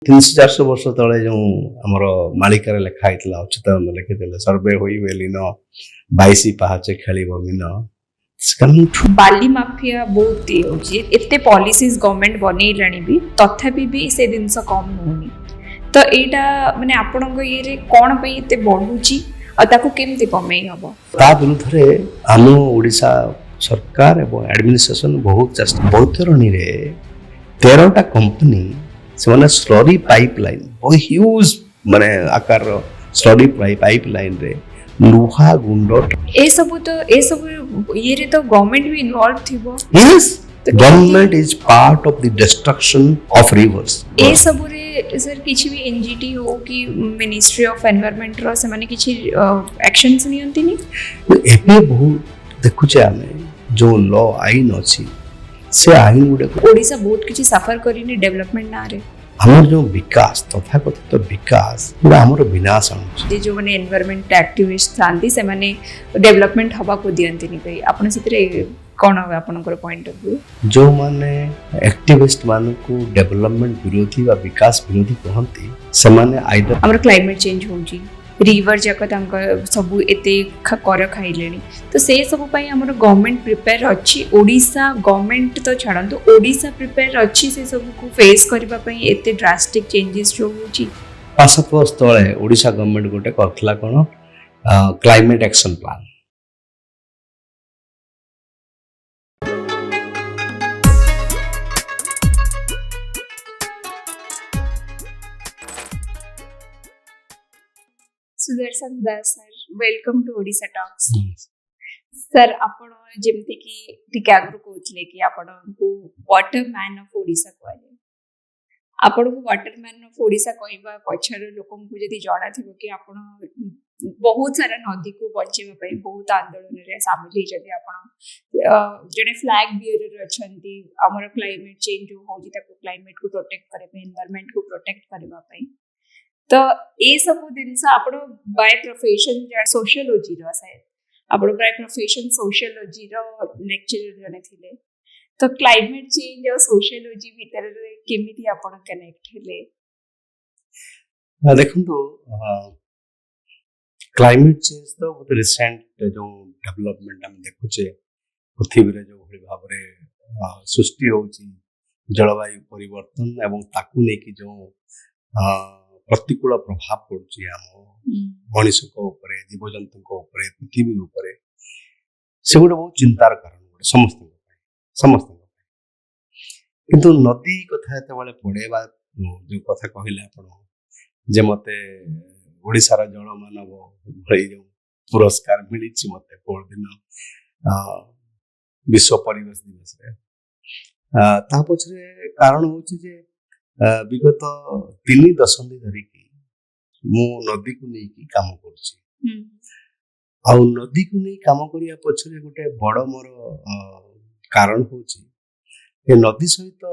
300-400 वर्ष तले जो आमर मालिकार लेखा होता अच्युतानंद लिखिते सर्वे होई बेलिन 22 पाहाचे खेलिब मीन बाली माफिया बहुत ये होची एते पॉलिसीज गवर्नमेंट बनैलाणी भी तथापि भी से जिनस कम होनी तो एटा माने आपन को ये रे कोन पई एते बढ़ुची आ ताको केमते कमै हबो ता विरुद्ध रे आम ओडिशा सरकार एवं एडमिनिस्ट्रेशन बहुत चेष्टा बैतरणी रे 13टा कंपनी से स्लरी पाइपलाइन बहुत ह्यूज माने आकार स्लरी पाइपलाइन रे लुहा गुंड ए सब ये रे तो गवर्नमेंट भी इन्वॉल्व थिबो yes government is part of the destruction of rivers ए सब रे सर किछि भी एनजीटी हो कि मिनिस्ट्री ऑफ एनवायरनमेंट रो से माने किछि एक्शंस नियंती नि एपे बहुत देखुचे आमे जो लॉ आइन अछि से आइन गुडे ओडिसा बहुत किछि सफर करिनी डेवलपमेंट ना रे हमर जो विकास तथाकथित तो विकास पूरा हमर विनाश जे जो माने एनवायरनमेंट एक्टिविस्ट थांती से माने डेवलपमेंट हवा को दियंती नि कई आपण सितरे कोन हो आपनकर पॉइंट ऑफ व्यू जो माने एक्टिविस्ट मान को डेवलपमेंट विरोधी वा विकास विरोधी कहंती से माने आइदर हमर क्लाइमेट चेंज होची रिवर जाक तांक सब एते कर खाइलेनी तो से सब पई हमर गवर्नमेंट प्रिपेयर अछि ओडिसा गवर्नमेंट तो छाडंतु ओडिसा प्रिपेयर अछि से सब को फेस करबा पई एते ड्रास्टिक चेंजेस जो होची 5 वर्ष तळे ओडिसा गवर्नमेंट गोटे करथला कोन climate action plan Sudarshan Das sir welcome to Odisha talks sir आपण जेमते कि ठीक आगु कहउछले कि आपण को वाटर मैन ऑफ ओडिसा कहले आपण को वाटर मैन ऑफ ओडिसा कहबा पछर लोकन को जदी जणा थिबो कि आपण बहुत सारा नदी को बचेबा पई बहुत आंदोलन रे शामिल हे जदी आपण जने फ्लैग बियरर अछंती हमर क्लाइमेट चेंज जो होजी ताको क्लाइमेट को प्रोटेक्ट करे पे एनवायरनमेंट को प्रोटेक्ट करबा पई तो ए सब जिनस आपण बाय प्रोफेशन सोशियोलॉजी रो शायद आपण बाय प्रोफेशन सोशियोलॉजी रो लेक्चरर जने थिले तो क्लाइमेट चेंज और सोशियोलॉजी भीतर केमिति आपण कनेक्ट हेले देखो तो क्लाइमेट चेंज तो बहुत रिसेंट जो डेवलपमेंट हम देखुचे पृथ्वी रे जो भली भाव रे सृष्टि होची जलवायु परिवर्तन एवं ताकू ने की जो प्रतिकूल प्रभाव पड़ुची आम मनीष जीव जंतु पृथ्वी से गोटे बहुत चिंतार कारण गोटे समस्त किंतु नदी कथा ये पड़े जो कथा कहले जे मते ओडिशार जल मानव भई जो पुरस्कार मिली मते पर दिन विश्व परिवेश दिवस ता पछरे कारण होची जे विगत 3 दशंधि धरिकी मु नदी को नहीं काम करुची आ नदी को नहीं काम करिया पछरे गोटे बड़ मोर कारण होची ए नदी सहित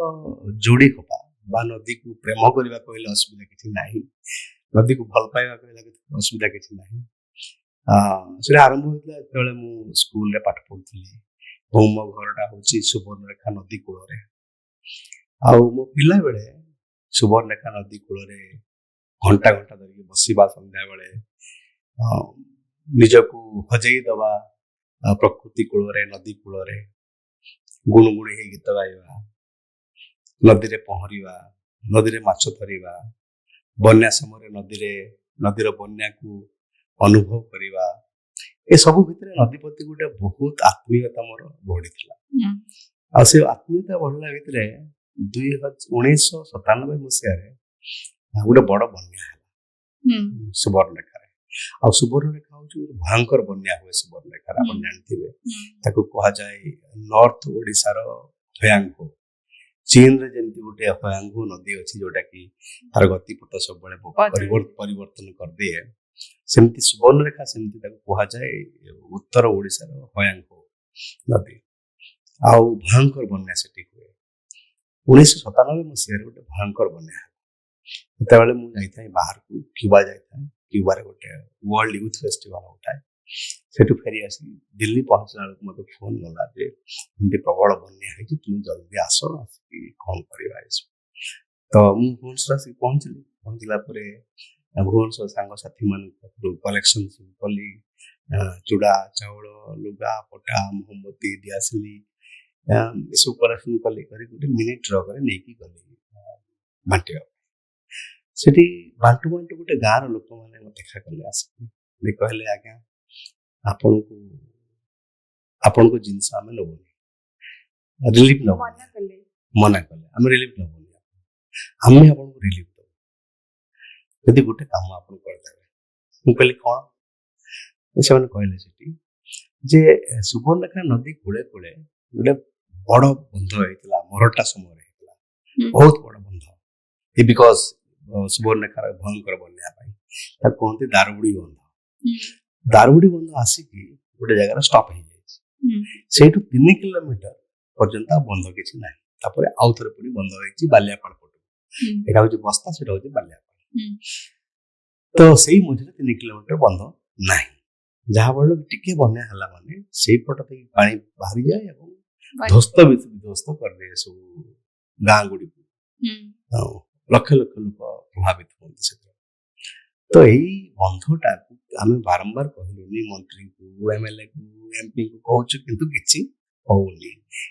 जोड़ी हबा बा नदी को प्रेम करबा कहले असुविधा किछि नाही नदी को भल पाइबा कहले असुविधा किछि नाही सेटा आरंभ होइतला तळे मु स्कूल रे पाठ पढुथली मो घरटा होची सुवर्णरेखा नदी कूल रे आ मो पिला बेले सुवर्णरेखा नदी कूल रे घंटा घंटा धरिक बसवा संध्या बेले निजको हजई दवा प्रकृति कूल रे नदी कूल रे गुणगुणी हे गीत गाइबा नदी रे पहरिबा नदी रे माछ धरिबा बन्या समय नदीर बन्या को अनुभव करबा ए सब भितर नदी प्रति गोटे बहुत आत्मीयता मोर बढ़ी आ से आत्मीयता बढ़ला भितर 1997 मसीह गोटे बड़ बन्या है सुवर्णरेखा आ सुवर्णरेखा हूँ भयंकर बन्या हुए सुवर्णरेखा आप जानते ताको कहा जाए नॉर्थ ओडिशार हयांगो चीन रे जंती गोटे हयांगो नदी अच्छी जोटा कि तार गतिपथ सब परिवर्तन कर दिए सेमती सुवर्णरेखा सेमती ताको कहा जाए उत्तर ओडिशार हयांगो नदी आ भयंकर बन्या सेठी हुए 1997 मसीह गोटे भयंकर बन्या सेतेबेले मु जाइथाय बाहर को क्यूबा जाइथाय क्यूबा रे गोटे वर्ल्ड यूथ फेस्टिवल होता सेठू फेरी आसी दिल्ली पहुंचला मत फोन गला जे प्रबल बन्या है तुम जल्दी आस कौन कर तो ମୁଁ ଭୁବନେଶ୍ୱର ଆସିକି ପହଞ୍ଚିଲା ପରେ ଭୁବନେଶ୍ୱର ସାଙ୍ଗସାଥି ମାନଙ୍କ ପାଖରୁ କଲେକ୍ସନ ସବୁ କଲି, ଚୁଡ଼ା ଚାଉଳ ଲୁଗା ପଟା ମହମବତୀ ଦିଆସିଲି ଏସବୁ କଲେକ୍ସନ କଲି, କରି ଗୋଟେ ମିନି ଟ୍ରକରେ ନେଇକି ଗଲି ବାଣ୍ଟିବା ପାଇଁ। ସେଠି ବାଣ୍ଟୁ ଗୋଟେ ଗାଁର ଲୋକମାନେ ମୋତେ ଦେଖା କଲେ, ଆସିକି କହିଲେ ଆଜ୍ଞା ଆପଣଙ୍କ ଜିନିଷ ଆମେ ନେବୁନି, ରିଲିଫ ନେବୁନି, ମନା କଲେ ଆମେ ରିଲିଫ ନେବୁନି, ଆମେ ଆପଣଙ୍କୁ ରିଲିଫ ଦେବୁ ଯଦି ଗୋଟେ କାମ ଆପଣ କରିଦେବେ। ମୁଁ କହିଲି କ'ଣ? ସେମାନେ କହିଲେ ସେଠି ଯେ ସୁବର୍ଣ୍ଣରେଖା ନଦୀ କୂଳେ କୂଳେ ଗୋଟେ ବଡ ବନ୍ଧ ହେଇଥିଲା, ମରଟା ସମୟରେ ହେଇଥିଲା, ବହୁତ ବଡ ବନ୍ଧ। ବିକଜ ସୁବର୍ଣ୍ଣରେଖାର ଭୟଙ୍କର ବନ୍ୟା ପାଇଁ ତାକୁ କୁହନ୍ତି ଦାରୁବୁଡି ବନ୍ଧ। ଦାରୁବୁଡି ବନ୍ଧ ଆସିକି ଗୋଟେ ଜାଗାରେ ଷ୍ଟପ୍ ହେଇଯାଇଛି, ସେଇଠୁ 3 କିଲୋମିଟର ପର୍ଯ୍ୟନ୍ତ ବନ୍ଧ କିଛି ନାହିଁ। ତାପରେ ଆଉ ଥରେ ପୁଣି ବନ୍ଧ ହେଇଛି ବାଲିଆପାଳ ପଟୁ, ଏଇଟା ହଉଛି ବସ୍ତା, ସେଟା ହଉଛି ବାଲିଆପାଳ। ତ ସେଇ ମଝିରେ 3 କିଲୋମିଟର ବନ୍ଧ ନାହିଁ, ଯାହା ଫଳରେ ଟିକେ ବନ୍ୟା ହେଲା ମାନେ ସେଇପଟ ଦେଇକି ପାଣି ବାହାରିଯାଏ ଏବଂ ଧ୍ୱସ୍ତ ବିଧ୍ୱସ୍ତ କରିଦିଏ ସବୁ ଗାଁ ଗୁଡ଼ିକୁ। ଲକ୍ଷ ଲକ୍ଷ ଲୋକ ପ୍ରଭାବିତ ହୁଅନ୍ତି ସେଥିରେ। ତ ଏଇ ବନ୍ଧଟାକୁ ଆମେ ବାରମ୍ବାର କହିଲୁନି, ମନ୍ତ୍ରୀଙ୍କୁ, MLA କୁ, MP କୁ କହୁଛୁ, କିନ୍ତୁ କିଛି ହଉନି।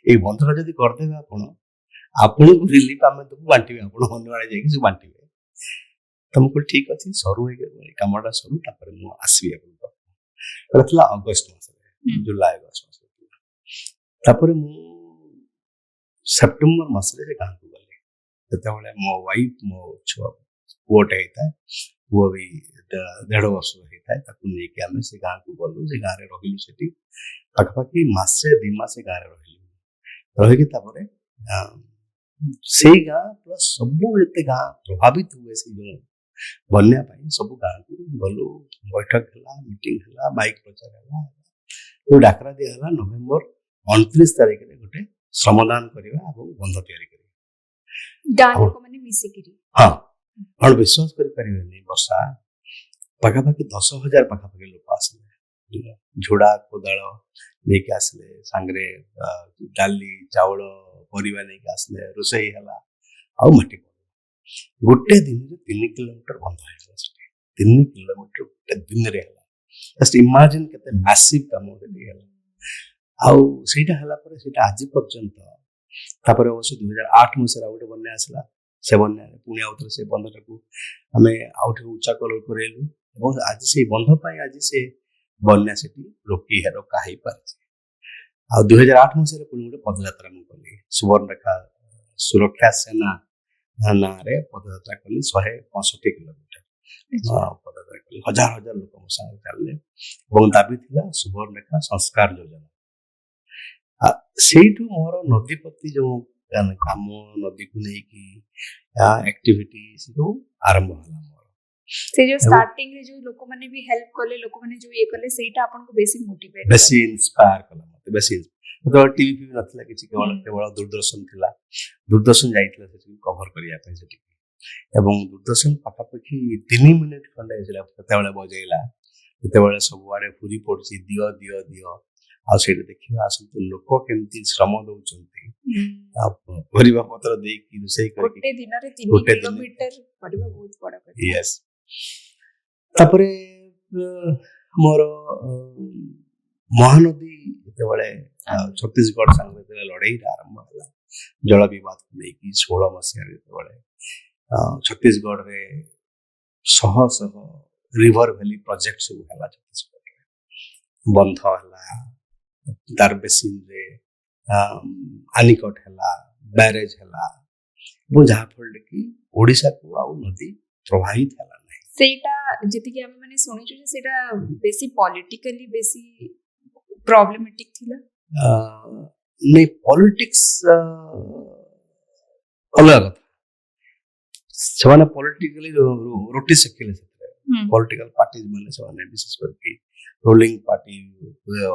ଏଇ ବନ୍ଧଟା ଯଦି କରିଦେବେ ଆପଣଙ୍କୁ ରିଲିଫ ଆମେ ଦେବୁ, ବାଣ୍ଟିବେ, ଆପଣ ଅନ୍ୟଆଡେ ଯାଇକି ସବୁ ବାଣ୍ଟିବେ। ତ ମୁଁ କହିଲି ଠିକ ଅଛି, ସରୁ ହେଇଗଲା କାମଟା ସରୁ, ତାପରେ ମୁଁ ଆସିବି ଆପଣଙ୍କ ପାଖକୁ। ଏଟା ଥିଲା ଅଗଷ୍ଟ ମାସରେ, ଜୁଲାଇ ଅଗଷ୍ଟ ମାସରେ ଥିଲା। ତାପରେ ମୁଁ ସେପ୍ଟେମ୍ବର ମାସରେ ସେ ଗାଁକୁ ଗଲି, ଯେତେବେଳେ ମୋ ୱାଇଫ, ମୋ ଛୁଆ ପୁଅଟେ ହେଇଥାଏ, ପୁଅ ବି 1.5 ବର୍ଷର ହେଇଥାଏ, ତାକୁ ନେଇକି ଆମେ ସେ ଗାଁକୁ ଗଲୁ। ସେ ଗାଁରେ ରହିଲୁ, ସେଠି ପାଖାପାଖି 1-2 ମାସ ଗାଁରେ ରହିକି ତାପରେ ସେଇ ଗାଁ ପ୍ଲସ୍ ସବୁ ଯେତେ ଗାଁ ପ୍ରଭାବିତ ହୁଏ ସେ ଯେଉଁ ବନ୍ୟା ପାଇଁ, ସବୁ ଗାଁକୁ ଗଲୁ। ବୈଠକ ହେଲା, ମିଟିଂ ହେଲା, ମାଇକ୍ ପ୍ରଚାର ହେଲା, ଡାକରା ଦିଆ ହେଲା ନଭେମ୍ବର 29 ତାରିଖରେ ଗୋଟେ ଶ୍ରମଦାନ କରିବା ଏବଂ ବନ୍ଧ ତିଆରି କରିବା। ହଁ, ଆପଣ ବିଶ୍ୱାସ କରିପାରିବେନି, ବର୍ଷା ପାଖାପାଖି 10,000 ପାଖାପାଖି ଲୋକ ଆସିଲେ, ଝୋଡ଼ା କୋଦାଳ ନେଇକି ଆସିଲେ, ସାଙ୍ଗରେ ଡାଲି ଚାଉଳ ପରିବା ନେଇକି ଆସିଲେ, ରୋଷେଇ ହେଲା ଆଉ ମାଟି ପଡ଼ିଲା। ଗୋଟେ ଦିନରେ 3 କିଲୋମିଟର ବନ୍ଧ ହେଇଗଲା ସେଠି, 3 କିଲୋମିଟର ଗୋଟେ ଦିନରେ ହେଲା। ଜଷ୍ଟ ଇମାଜିନ୍ କେତେ ମ୍ୟାସିଭ୍ କାମ ସେଠି ହେଲା। ଆଉ ସେଇଟା ହେଲା ପରେ ସେଇଟା ଆଜି ପର୍ଯ୍ୟନ୍ତ, ତାପରେ ଅବଶ୍ୟ 2008 ମସିହାରେ ଆଉ ଗୋଟେ ବନ୍ୟା ଆସିଲା, ସେ ବନ୍ୟାରେ ପୁଣି ଆଉଥରେ ସେ ବନ୍ଧଟାକୁ ଆମେ ଆଉ ଟିକେ ଉଚ୍ଚା କରେଇଲୁ ଏବଂ ଆଜି ସେଇ ବନ୍ଧ ପାଇଁ ଆଜି ସେ ବନ୍ୟା ସେଠି ରୋକା ହେଇପାରିଛି। ଆଉ 2008 ମସିହାରେ ପୁଣି ଗୋଟେ ପଦଯାତ୍ରା ମୁଁ କଲି, ସୁବର୍ଣ୍ଣରେଖା ସୁରକ୍ଷା ସେନା ନାଁରେ ପଦଯାତ୍ରା କଲି, 165 କିଲୋମିଟର ପଦଯାତ୍ରା କଲି। ହଜାର ହଜାର ଲୋକ ମୋ ସାଙ୍ଗରେ ଚାଲିଲେ ଏବଂ ଦାବି ଥିଲା ସୁବର୍ଣ୍ଣରେଖା ସଂସ୍କାର ଯୋଜନା। ସେଇଠୁ ମୋର ନଦୀ ପ୍ରତି ଯୋଉ କାମ, ନଦୀକୁ ନେଇକି ଆକ୍ଟିଭିଟି ସବୁ ଆରମ୍ଭ ହେଲା ମୋର। ସେ ଯୋଉ ଷ୍ଟାର୍ଟିଂ ରେ ଯୋଉ ଲୋକମାନେ ବି ହେଲ୍ପ କଲେ, ଲୋକମାନେ ଯୋଉ ଇଏ କଲେ, ସେଇଟା ଆପଣଙ୍କୁ ବେଶୀ ମୋଟିଭେଟ, ବେଶୀ ଇନ୍ସ୍ପାୟାର କଲା ମତେ। ବେଶୀ ଯେତେବେଳେ ଟିଭି ନଥିଲା କିଛି, କେବଳ ଦୂରଦର୍ଶନ ଥିଲା। ଦୂରଦର୍ଶନ ଯାଇଥିଲା ସେଠିକି କଭର କରିବା ପାଇଁ ସେଠିକି, ଏବଂ ଦୂରଦର୍ଶନ ପାଖାପାଖି 3 ମିନିଟ ଖଣ୍ଡେ ସେତେବେଳେ ବଜେଇଲା, ଯେତେବେଳେ ସବୁଆଡେ ପୁରୀ ପଡୁଛି ଦିଅ ଦିଅ ଦିଅ, ଆଉ ସେଇଟା ଦେଖିବା ଆସନ୍ତୁ ଲୋକ କେମିତି ଶ୍ରମ ଦଉଛନ୍ତି, ପରିବା ପତ୍ର ଦେଇକି ରୋଷେଇ କରିକି ଗୋଟେ ଦିନରେ 3 କିଲୋମିଟର କରିବା ବହୁତ ବଡ କଥା। ୟେସ୍। ତାପରେ ମୋର ମହାନଦୀ ଯେତେବେଳେ ଛତିଶଗଡ଼ ସାଙ୍ଗରେ ଯେତେବେଳେ ଲଢେଇଟା ଆରମ୍ଭ ହେଲା, ଜଳ ବିବାଦକୁ ନେଇକି 16 ମସିହାରେ ଯେତେବେଳେ ଛତିଶଗଡ଼ରେ ଶହ ଶହ ରିଭର ଭ୍ୟାଲି ପ୍ରୋଜେକ୍ଟ ସବୁ ହେଲା, ଛତିଶଗଡ଼ରେ ବନ୍ଧ ହେଲା, ଦାର ବେସିନରେ ଆନିକଟ ହେଲା, ବ୍ୟାରେଜ ହେଲା, ଏବଂ ଯାହାଫଳରେ କି ଓଡ଼ିଶାକୁ ଆଉ ନଦୀ ପ୍ରବାହିତ ହେଲା ନାହିଁ। ସେଇଟା ଯେତିକି ଆମେ ମାନେ ଶୁଣିଛୁ ଯେ ସେଇଟା ବେଶୀ ପଲିଟିକାଲି ବେଶୀ ପ୍ରବ୍ଲେମେଟିକ ଥିଲା। ନାଇଁ, ପଲିଟିକ୍ସ ଅଲଗା କଥା, ସେମାନେ ପଲିଟିକାଲି ରୋଟି ଶିଖିଲେ ସେଥିରେ। ପଲିଟିକାଲ ପାର୍ଟି ମାନେ ସେମାନେ ବିଶେଷ କରିକି ରୋଲିଂ ପାର୍ଟି,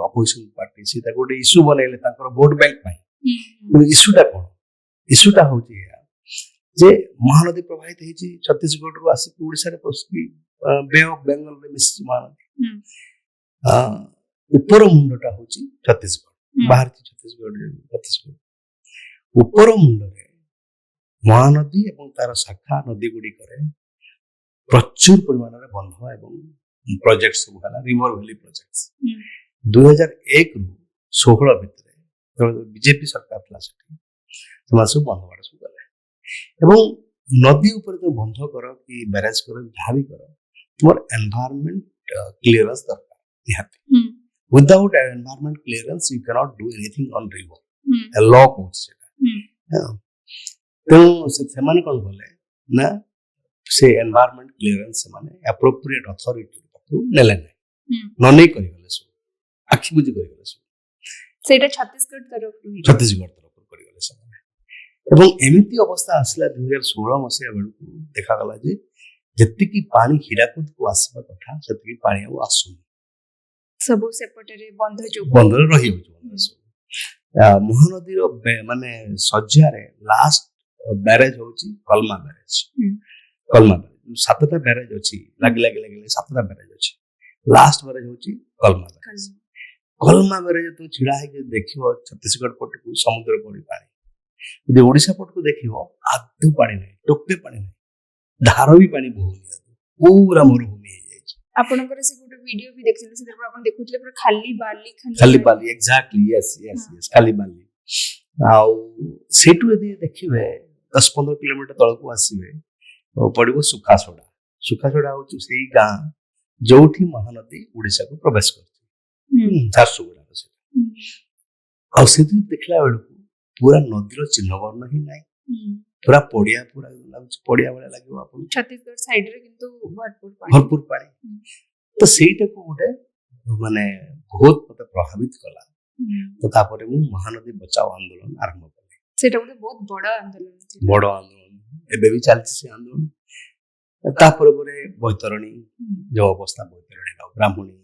ଅପୋଜିସନ ପାର୍ଟି, ସେ ତାକୁ ଗୋଟେ ଇସ୍ୟୁ ବନେଇଲେ ତାଙ୍କର ଭୋଟ ବ୍ୟାଙ୍କ ପାଇଁ। ଇସ୍ୟୁଟା କ'ଣ? ଇସ୍ୟୁଟା ହଉଛି ଏହା ଯେ ମହାନଦୀ ପ୍ରବାହିତ ହେଇଛି ଛତିଶଗଡ଼ରୁ ଆସିକି ଓଡ଼ିଶାରେ ପଶିକି ବେ ଅଫ୍ ବେଙ୍ଗଲରେ ମିଶିଛି ମହାନଦୀ। ଉପର ମୁଣ୍ଡଟା ହଉଛି ଛତିଶଗଡ଼, ବାହାରିଛି ଛତିଶଗଡ଼। ଉପର ମୁଣ୍ଡରେ महानदी एवं तार शाखा नदी गुड़िक प्रचुर परिमाण बंध एवं प्रोजेक्ट सब है रिवर वैली प्रोजेक्ट्स 2001 रु 16 भितर बीजेपी सरकार था सब बंध बाड़ सब गले एवं नदी ऊपर तुम बंध कर कि बैरेज कर जहाँ भी कर तुम एनवायरनमेंट क्लीयरेंस दरकार निहाती without environment clearance you can not do anything on river ए लॉ कोच तेणु से कौन कले ना से एनवायरनमेंट क्लीयरेंस से एप्रोप्रिएट अथॉरिटी नेले न नहीं करगले सब आखि बुझी करगले सब सेटा छत्तीसगढ़ तरफ करगले सब एवं एमिति अवस्था आसला 2016 मसिया बेलू देखा गला जे जत्तिकी पानी हीराकुद को आसबा कथा सेतिकी पानी आ आसु सब सेपटे रे बंध जो बंध रही हो महानदी रो माने सज्जा रे लास्ट बैरेज होची कलमा बैरेज सातटा बैरेज अछि लागी सातटा बैरेज अछि लास्ट बैरेज होची कलमा बैरेज तो छिड़ा है कि देखियो छत्तीसगढ़ पट को समुद्र पड़ी पानी यदि ओडिशा पट को देखियो आदु पानी नहीं टोपे पानी नहीं धार भी पानी बहुनी पूरा मरुभूमि हो जाय आपनकर से गुटे वीडियो भी देखले से देखो अपन देखुतले पूरा खाली बाली एग्जैक्टली यस खाली बाली आउ सेटु यदि देखिबे 10-15 किलोमीटर तल को आसीबे पड़ो सुखासोड़ा हूँ से गाँ जोठी महानदी उड़ीसा को प्रवेश कर झारसुगुड़ा से देखला बेलू पूरा नदीर चिन्ह वर्ण ही ना पूरा पड़िया पूरा पड़िया भाया लगे आपको छत्तीसगढ़ साइड रे किंतु भरपूर पानी तो सेटा को गोटे माने बहुत मते प्रभावित कला तो तापरे मु महानदी बचाओ आंदोलन आरंभ कले सेटा गोटे बहुत बड़ आंदोलन एबे भी चलछि से आंदोलन तापर परे बैतरणी जो अवस्था बैतरणी रो ब्राह्मणी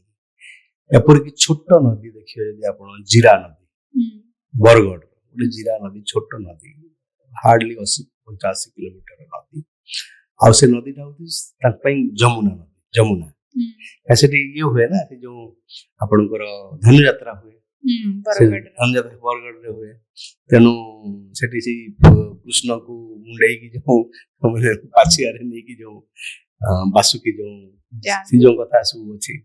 एपर कि छोट नदी देखियो यदि आपण जीरा नदी बरगढ़ गोटे जीरा नदी छोट नदी हार्डली 80-85 किलोमीटर नदी आ से नदीटा होती जमुना ऐसे ये हुए ना जो आपणकर धनु यात्रा हुए बरगढ़ रे हुए तेणु सेठी से कृष्ण को मुंडे की जो पाछिया रे नहीं की जो बासुकी जो सिजो कथा सब अछि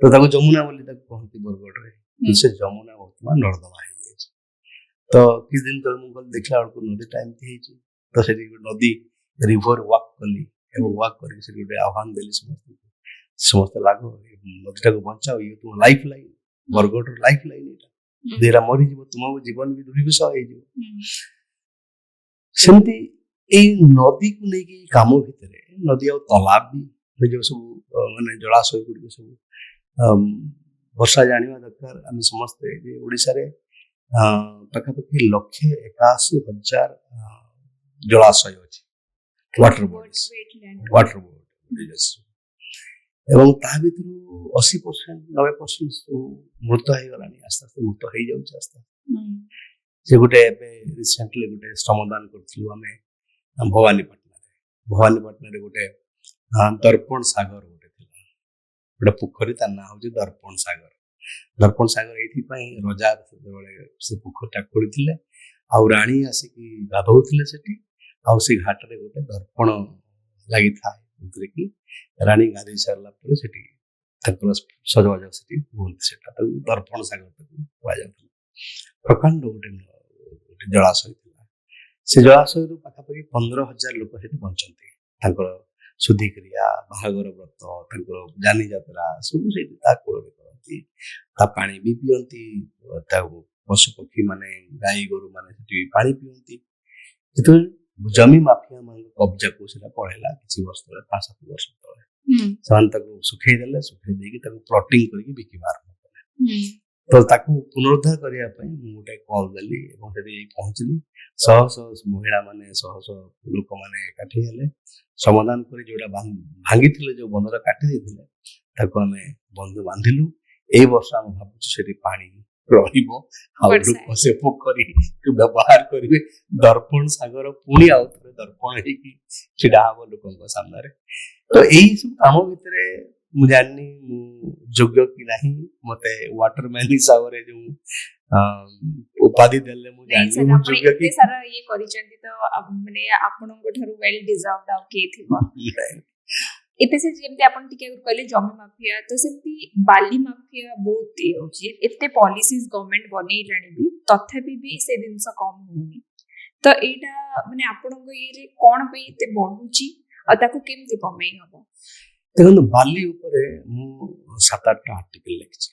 तो ताको जमुना बोली तक कहती बरगढ़ रे से जमुना वर्तमान नर्दमा है तो किस दिन तो मुगल देखला और नदी टाइम थी तो से नदी रिवर वॉक कली एवं वॉक करके से गोटे आह्वान देली समस्त लागो नदीटा को बचाओ ये तुम life line Bargarh life line एटा देरा मरि जीव तुम जीवन भी दुर्विष हो जीव सेमती ए नदी को नै की काम भितरे नदी और तालाब भी जो सब माने जलाशय गुडी सब वर्षा जानिबा दरकार हम समस्त जे ओडिसा रे पाखापाखि 181,000 जलाशय अच्छे वाटर बॉडीज एवं ता भीतर 80% 90% मृत हो गला आस्ते आस्ते मृत हो जाउछ आस्ते से गोटे रिसेंटली गोटे श्रमदान करथिलु हमें भवानीपटना रे गोटे दर्पण सागर गोटे थिला गोटे पोखरी ता ना होजे दर्पण सागर एथि रजा से पोखरटा खोली राणी आसिकी गाधौले से घाट रे गोटे दर्पण लगी था कि राणी गाधे सारा सजबाज से दर्पण सागर तक प्रकांड गोटे जलाशय से जलाशय पाखापाखि 15,000 लोक से बंचते शुद्धि क्रिया बाहागर व्रत जानी यात्रा सब से कूल करती पानी भी पीती पशु पक्षी माने गाई गोरु माने पानी पीती तो जमी माफिया मान कब्जा को पड़ेगा किसी वर्ष तले 5-7 वर्ष तले सुखे प्लटिंग करके बिकवा आरंभ तो पुनरुद्धार करने गोटे कल देली पहुंचली शह महिला माने शह लोक मैंने एकाठी हेले समाधान कर जोटा भांगी जो बंधर काटी देते आम बंध बांधिलु ए वर्ष आम भावुँ से पानी से पोखरी व्यवहार करेंगे दर्पण सागर पुणी आउ थे दर्पण छिड़ा हम लोक सामने तो यही सब काम भितर मुझे जानी योग्य कि नहीं मते वाटरमैन हिसाब से जो उपाधि देले मु नहीं जानि सर मु आपण जोग्य एते कि सारा ये करिसेंती तो माने आपनको ठारू वेल डिजर्वड आउ के थिबो एते से जेमते आपण टिके कहले जमी माफिया तो सेमती बाली माफिया बहुत ही होची एते पॉलिसीज गवर्नमेंट बनै लाणी भी तथापि भी से दिनस कम होनी तो एटा माने आपनको ये रे कोन पे एते बढ़ुची आ ताको केमते कमै हबो देखो बाली ऊपर मु 7-8 आर्टिकल लिखछि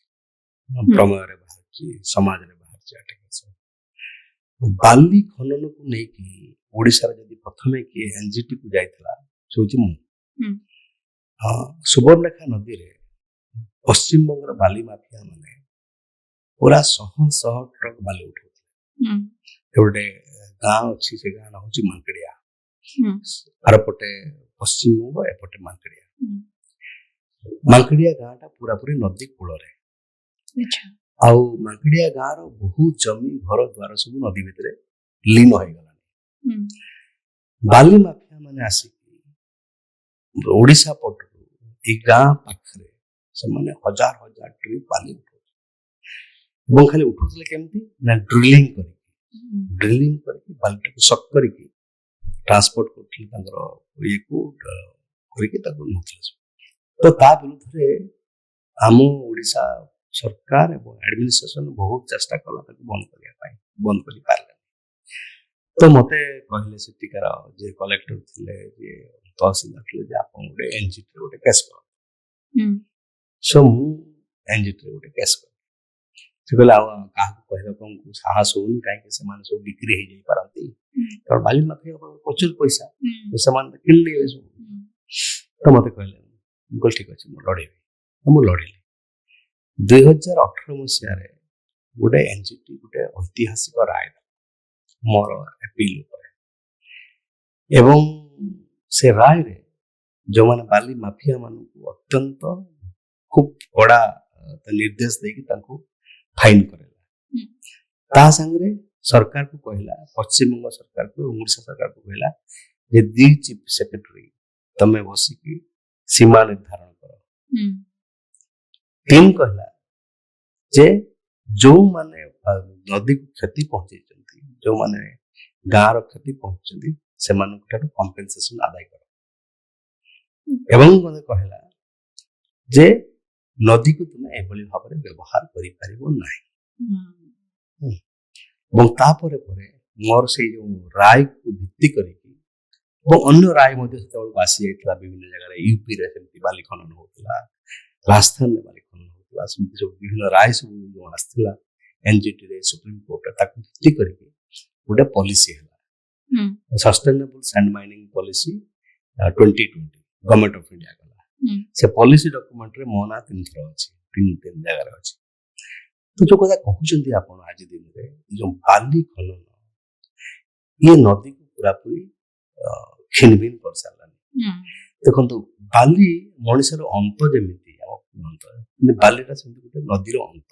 प्रमेय रे बाहरछि समाज रे बाहरछि आर्टिकल बाली खनन को नै कि ओडिसा रे जदी प्रथमे कि एनजीटी को जाइतला सोछि मु सुवर्णरेखा नदी रे पश्चिम बंग रे बाली माफिया माने पूरा शह ट्रक बाली उठाउथले एवडे गांव अछि से गांव होछि मांकड़िया आरपटे पश्चिम बंग एपटे मांकड़िया गाँटा पूरा पूरी नदी कूल आउ मांकड़िया गाँव रो बहुत जमी घर द्वार सब नदी भितर लीन हो गलानी बाली माफिया माने आसी ओडिसा पट ए गाँ पाखरे से माने हजार हजार ट्रिप बाली उठो खाली उठोले केमती ना ड्रिलिंग करके बाली को सक करके ट्रांसपोर्ट करथले तांगर ये को करके ताको नथले तो ता विरुद्ध रे हम ओडिसा सरकार एवं एडमिनिस्ट्रेशन बहुत चेष्टा कला ताको बंद करि पारले तो मते कहले सेटिकार जे कलेक्टर थिले जे तहसीलदार थिले जे आपन गोटे एनजीटी गोटे केस कर सो मु एनजीटी गोटे केस कर से कहला काहा को कहबा को साहस होनी काहे के समान सब बिक्री हे जाई पारंती और बाली माफिया प्रचुर पैसा तो समान किल ले तो मते कहले बोल ठीक अछि मु लड़ेबी मु लड़िले 2018 मसिया रे गोटे एनजीटी गोटे ऐतिहासिक राय मोर अपील पर एवं से राय रे जो माने बाली माफिया मान को अत्यंत खूब बड़ा निर्देश देकी तांको फाइन करेला ता संगरे सरकार को कहला पश्चिम बंग सरकार को उड़ीसा सरकार को कहला जे दी चीफ सेक्रेटरी तमे बसी की सीमा निर्धारण करो तीन कहला जे जो माने नदी को क्षति पहुंचे जो माने गाँव क्षति पहुंचती से कंपेनसेशन आदाय कर एवं मने कहला जे नदी को तुमे एभली भाबरे व्यवहार करि परिबो नाही এবং তাপরে পরে মোর সেই যে রায় को ভিত্তি করিকি এবং অন্য রায় মধ্যে সেতবেলକୁ আসি যাইতলা বিভিন্ন জায়গায় यूपी रे सेमती बाली खनन होतला राजस्थान रे बाली खनन होतला सेमती सब বিভিন্ন রায় सब जो आस्थिला एनजीटी रे सुप्रीम कोर्ट ताकू ভিত্তি করিকি गोटे पॉलिसी है sustainable sand mining policy 2020 government of India कला से पॉलिसी डॉक्यूमेंट रे मोना 3 थर अछि 3 जगह रे अछि तो जो कथा कहउछंती आपण आज दिन रे जो बाली खनन ये नदी को पूरा पूरी खिनबिन कर सालानी देखंतु बाली मनुष्य रो अंत जेमिति अंत बालीटा सेमति गोटे नदी रो अंत